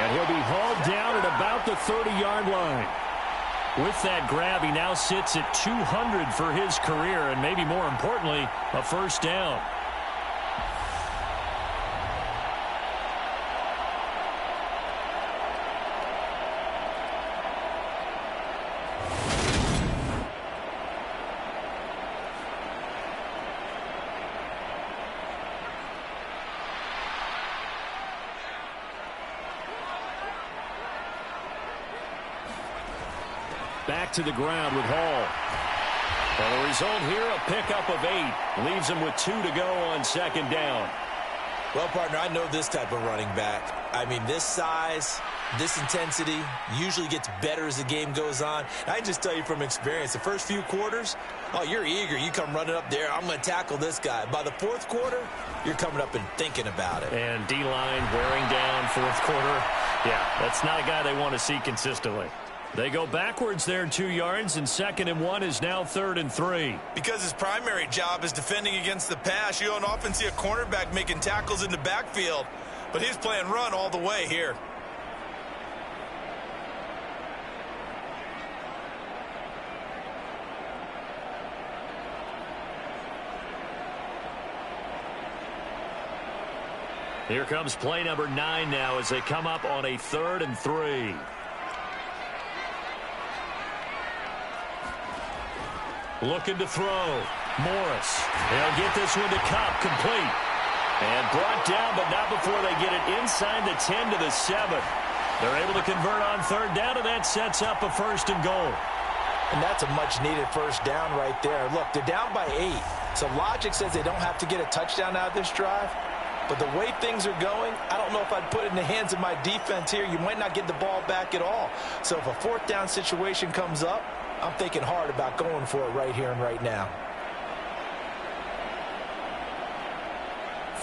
And he'll be hauled down at about the 30-yard line. With that grab, he now sits at 200 for his career, and maybe more importantly, a 1st down. Back to the ground with Hall. Well, the result here, a pickup of 8. Leaves him with 2 to go on 2nd down. Well, partner, I know this type of running back. I mean, this size, this intensity usually gets better as the game goes on. I can just tell you from experience, the first few quarters, oh, you're eager. You come running up there, I'm going to tackle this guy. By the 4th quarter, you're coming up and thinking about it. And D-line wearing down 4th quarter. Yeah, that's not a guy they want to see consistently. They go backwards there 2 yards, and 2nd and 1 is now 3rd and 3. Because his primary job is defending against the pass, you don't often see a cornerback making tackles in the backfield. But he's playing run all the way here. Here comes play number 9 now as they come up on a 3rd and 3. Looking to throw. Morris. They'll get this one to Cup, complete. And brought down, but not before they get it inside the 10 to the 7. They're able to convert on 3rd down, and that sets up a 1st and goal. And that's a much-needed 1st down right there. Look, they're down by 8. So logic says they don't have to get a touchdown out of this drive. But the way things are going, I don't know if I'd put it in the hands of my defense here. You might not get the ball back at all. So if a 4th down situation comes up, I'm thinking hard about going for it right here and right now.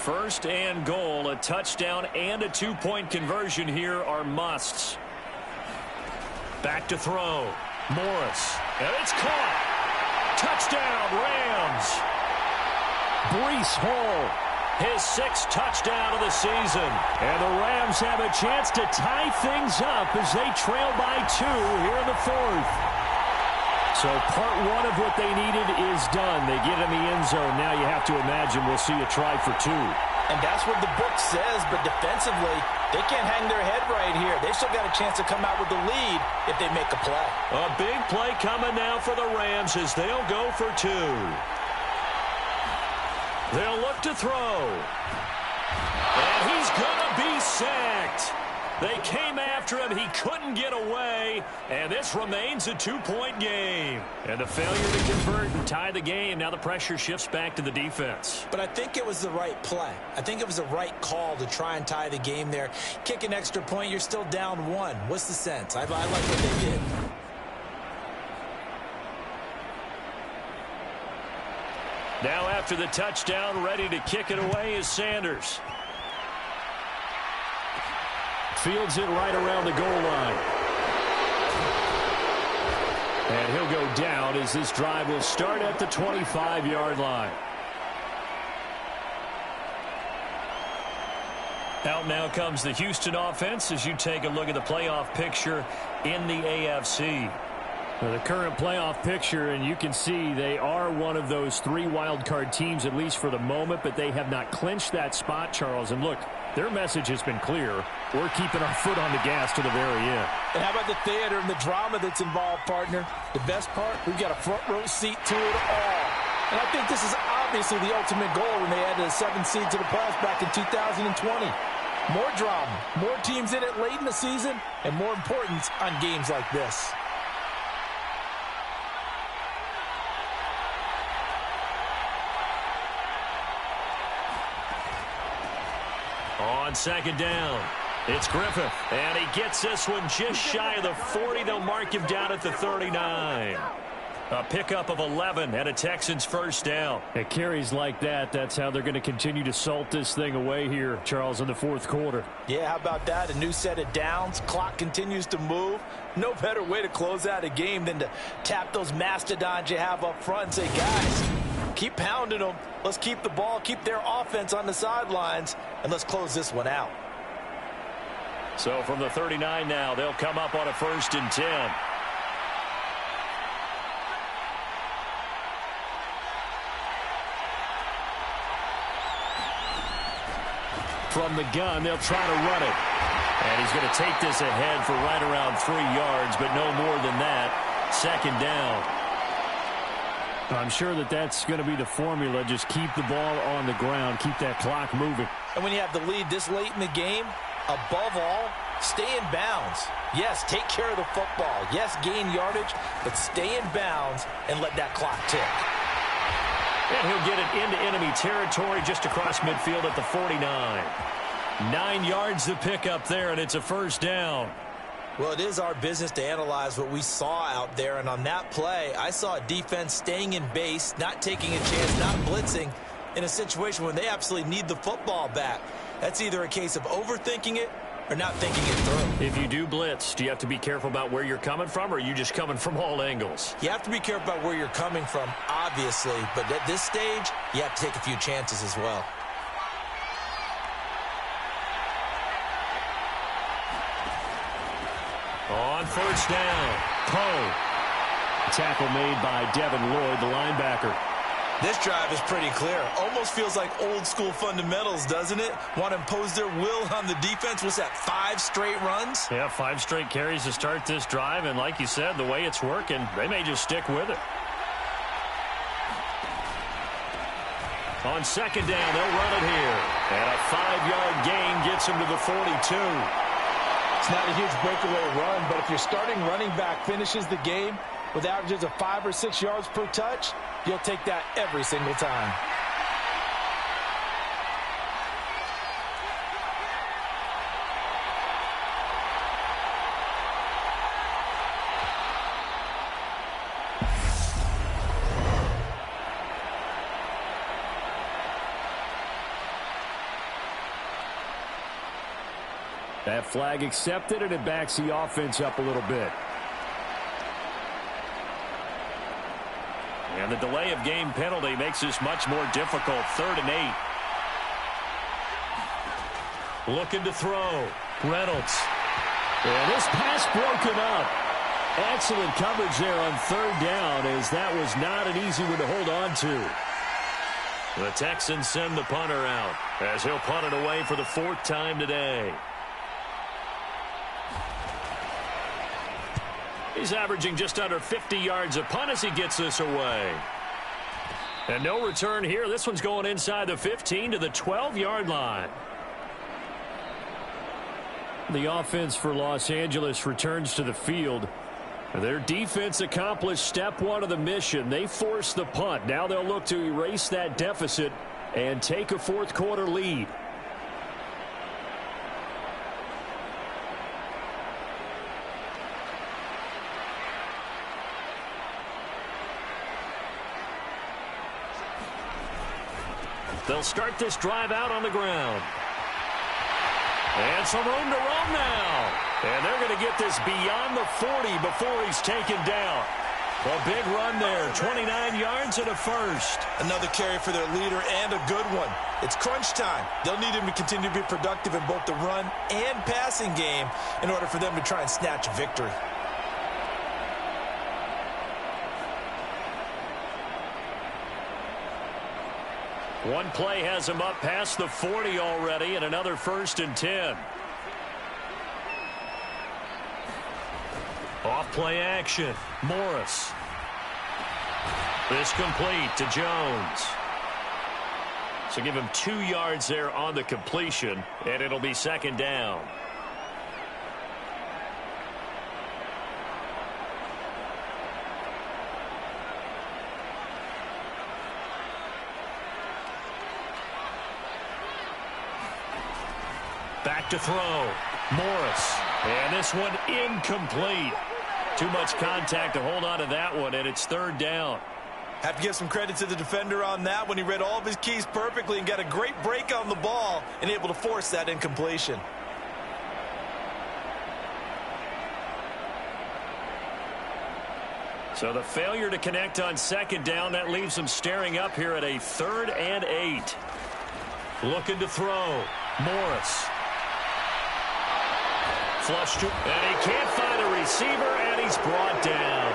1st and goal, a touchdown and a 2-point conversion here are musts. Back to throw. Morris. And it's caught. Touchdown, Rams. Breece Hall. His 6th touchdown of the season. And the Rams have a chance to tie things up as they trail by 2 here in the 4th. So part 1 of what they needed is done. They get in the end zone. Now you have to imagine we'll see a try for 2. And that's what the book says, but defensively, they can't hang their head right here. They still got a chance to come out with the lead if they make a play. A big play coming now for the Rams as they'll go for 2. They'll look to throw. And he's going to be sacked. They came after him. He couldn't get away. And this remains a 2-point game. And the failure to convert and tie the game. Now the pressure shifts back to the defense. But I think it was the right play. I think it was the right call to try and tie the game there. Kick an extra point. You're still down 1. What's the sense? I like what they did. Now after the touchdown, ready to kick it away is Sanders. Fields it right around the goal line. And he'll go down as this drive will start at the 25-yard line. Out now comes the Houston offense as you take a look at the playoff picture in the AFC. Well, the current playoff picture, and you can see they are one of those 3 wild-card teams, at least for the moment, but they have not clinched that spot, Charles. And look, their message has been clear. We're keeping our foot on the gas to the very end. And how about the theater and the drama that's involved, partner? The best part, we've got a front-row seat to it all. And I think this is obviously the ultimate goal when they added a 7th seed to the playoffs back in 2020. More drama, more teams in it late in the season, and more importance on games like this. On 2nd down, it's Griffith, and he gets this one just shy of the 40. They'll mark him down at the 39. A pickup of 11 and a Texans first down. At carries like that, that's how they're going to continue to salt this thing away here, Charles, in the fourth quarter. Yeah, how about that? A new set of downs. Clock continues to move. No better way to close out a game than to tap those mastodons you have up front and say, guys, keep pounding them. Let's keep the ball, keep their offense on the sidelines, and let's close this one out. So from the 39 now, they'll come up on a 1st and 10. From the gun, they'll try to run it. And he's going to take this ahead for right around 3 yards, but no more than that. 2nd down. I'm sure that that's going to be the formula. Just keep the ball on the ground. Keep that clock moving. And when you have the lead this late in the game, above all, stay in bounds. Yes, take care of the football. Yes, gain yardage, but stay in bounds and let that clock tick. And he'll get it into enemy territory just across midfield at the 49. 9 yards to pick up there, and it's a 1st down. Well, it is our business to analyze what we saw out there, and on that play, I saw a defense staying in base, not taking a chance, not blitzing, in a situation when they absolutely need the football back. That's either a case of overthinking it or not thinking it through. If you do blitz, do you have to be careful about where you're coming from, or are you just coming from all angles? You have to be careful about where you're coming from, obviously, but at this stage, you have to take a few chances as well. On 1st down, Poe. Tackle made by Devin Lloyd, the linebacker. This drive is pretty clear. Almost feels like old school fundamentals, doesn't it? Want to impose their will on the defense. What's that, 5 straight runs? Yeah, 5 straight carries to start this drive, and like you said, the way it's working, they may just stick with it. On 2nd down, they'll run it here. And a 5-yard gain gets him to the 42. It's not a huge breakaway run, but if your starting running back finishes the game with averages of 5 or 6 yards per touch, you'll take that every single time. That flag accepted, and it backs the offense up a little bit. And the delay of game penalty makes this much more difficult. 3rd and 8. Looking to throw. Reynolds. And this pass broken up. Excellent coverage there on 3rd down, as that was not an easy one to hold on to. The Texans send the punter out as he'll punt it away for the 4th time today. He's averaging just under 50 yards a punt as he gets this away. And no return here. This one's going inside the 15 to the 12-yard line. The offense for Los Angeles returns to the field. Their defense accomplished step 1 of the mission. They forced the punt. Now they'll look to erase that deficit and take a 4th quarter lead. They'll start this drive out on the ground. And some room to roam now. And they're going to get this beyond the 40 before he's taken down. A big run there, 29 yards and a 1st. Another carry for their leader and a good one. It's crunch time. They'll need him to continue to be productive in both the run and passing game in order for them to try and snatch a victory. One play has him up past the 40 already, and another 1st and 10. Off play action. Morris. This complete to Jones. So give him 2 yards there on the completion, and it'll be 2nd down. Back to throw. Morris. And this one incomplete. Too much contact to hold on to that one, and it's third down. Have to give some credit to the defender on that when he read all of his keys perfectly and got a great break on the ball and able to force that incompletion. So the failure to connect on second down, that leaves them staring up here at a 3rd and 8. Looking to throw. Morris. Flushed to, and he can't find a receiver, and he's brought down.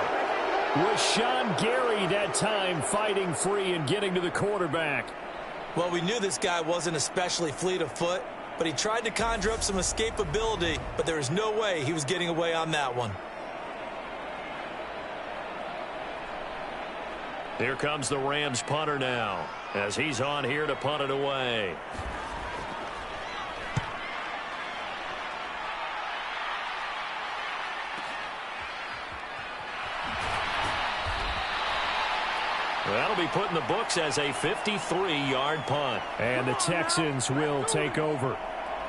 Rashawn Gary that time fighting free and getting to the quarterback. Well, we knew this guy wasn't especially fleet of foot, but he tried to conjure up some escapability, but there was no way he was getting away on that one. Here comes the Rams punter now, as he's on here to punt it away. That'll be put in the books as a 53-yard punt. And the Texans will take over.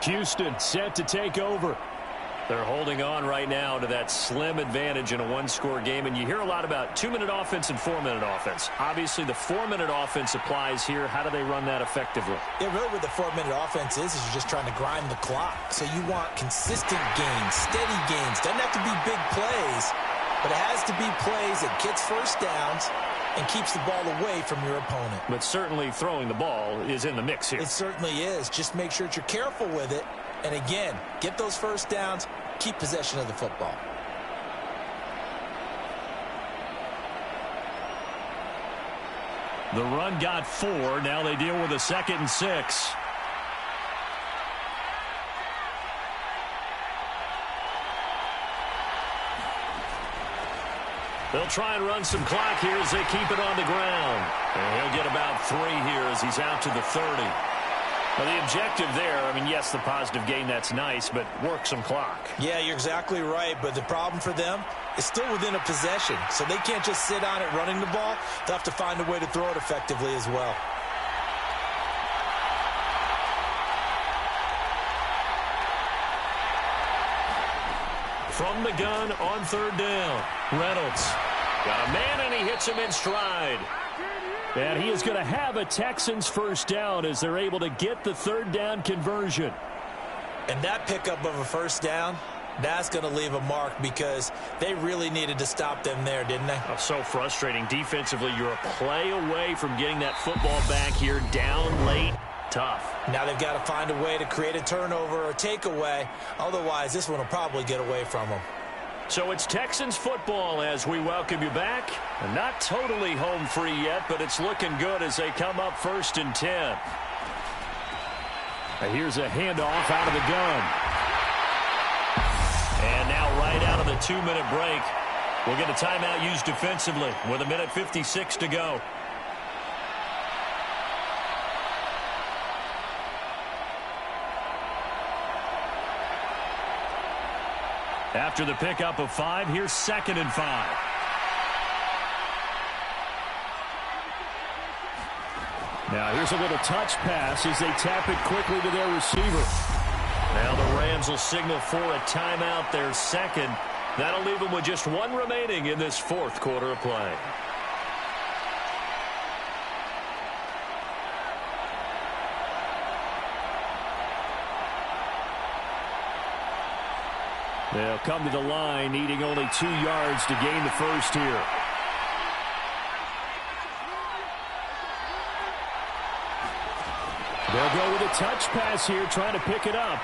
Houston set to take over. They're holding on right now to that slim advantage in a one-score game, and you hear a lot about 2-minute offense and 4-minute offense. Obviously, the 4-minute offense applies here. How do they run that effectively? Yeah, really what the 4-minute offense is you're just trying to grind the clock. So you want consistent gains, steady gains. Doesn't have to be big plays, but it has to be plays that gets first downs and keeps the ball away from your opponent. But certainly throwing the ball is in the mix here. It certainly is. Just make sure that you're careful with it. And again, get those first downs, keep possession of the football. The run got 4. Now they deal with a 2nd and 6. They'll try and run some clock here as they keep it on the ground. And he'll get about 3 here as he's out to the 30. Well, the objective there, I mean, yes, the positive gain, that's nice, but work some clock. Yeah, you're exactly right, but the problem for them is still within a possession, so they can't just sit on it running the ball. They'll have to find a way to throw it effectively as well. From the gun on 3rd down, Reynolds got a man, and he hits him in stride. And he is going to have a Texans first down as they're able to get the 3rd down conversion. And that pickup of a first down, that's going to leave a mark because they really needed to stop them there, didn't they? Oh, so frustrating. Defensively, you're a play away from getting that football back here, down late. Tough. Now they've got to find a way to create a turnover or takeaway. Otherwise, this one will probably get away from them. So it's Texans football as we welcome you back. And not totally home free yet, but it's looking good as they come up 1st and 10. Here's a handoff out of the gun. And now right out of the 2-minute break, we'll get a timeout used defensively with 1:56 to go. After the pickup of 5, here's 2nd and 5. Now here's a little touch pass as they tap it quickly to their receiver. Now the Rams will signal for a timeout, their 2nd. That'll leave them with just 1 remaining in this 4th quarter of play. They'll come to the line, needing only 2 yards to gain the first here. They'll go with a touch pass here, trying to pick it up.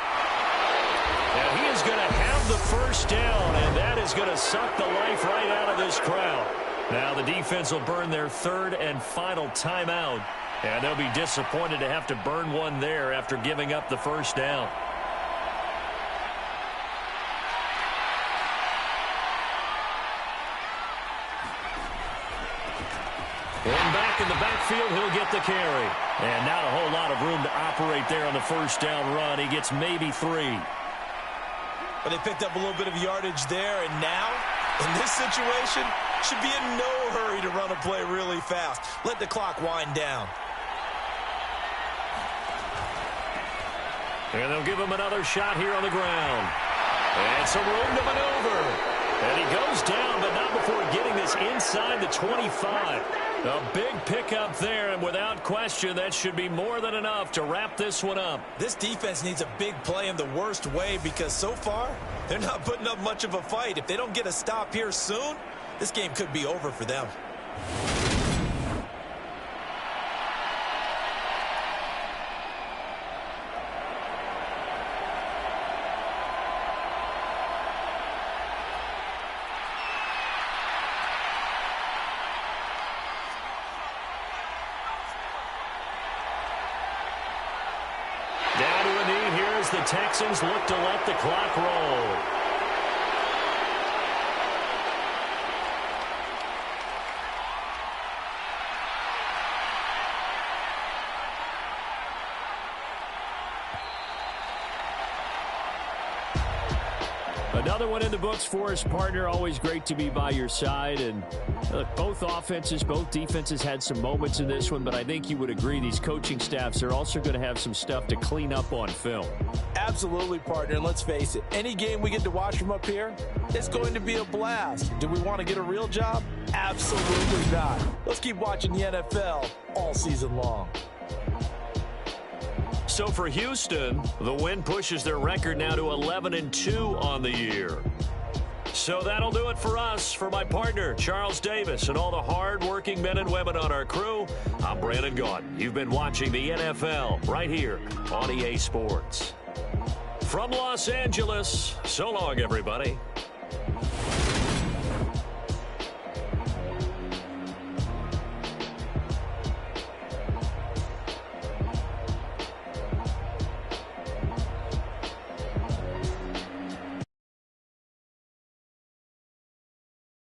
And he is going to have the first down, and that is going to suck the life right out of this crowd. Now the defense will burn their 3rd and final timeout, and they'll be disappointed to have to burn one there after giving up the first down. And back in the backfield, he'll get the carry. And not a whole lot of room to operate there on the first down run. He gets maybe 3. But they picked up a little bit of yardage there, and now, in this situation, should be in no hurry to run a play really fast. Let the clock wind down. And they'll give him another shot here on the ground. And some room to maneuver. And he goes down, but not before getting this inside the 25. A big pickup there, and without question, that should be more than enough to wrap this one up. This defense needs a big play in the worst way because so far, they're not putting up much of a fight. If they don't get a stop here soon, this game could be over for them. The Texans look to let the clock roll. Another one in the books for his partner. Always great to be by your side. And look, both offenses, both defenses had some moments in this one, but I think you would agree these coaching staffs are also going to have some stuff to clean up on film. Absolutely, partner. And let's face it, any game we get to watch from up here, it's going to be a blast. Do we want to get a real job? Absolutely not. Let's keep watching the NFL all season long. So for Houston, the win pushes their record now to 11-2 on the year. So that'll do it for us. For my partner, Charles Davis, and all the hard-working men and women on our crew, I'm Brandon Gaudin. You've been watching the NFL right here on EA Sports. From Los Angeles, so long, everybody.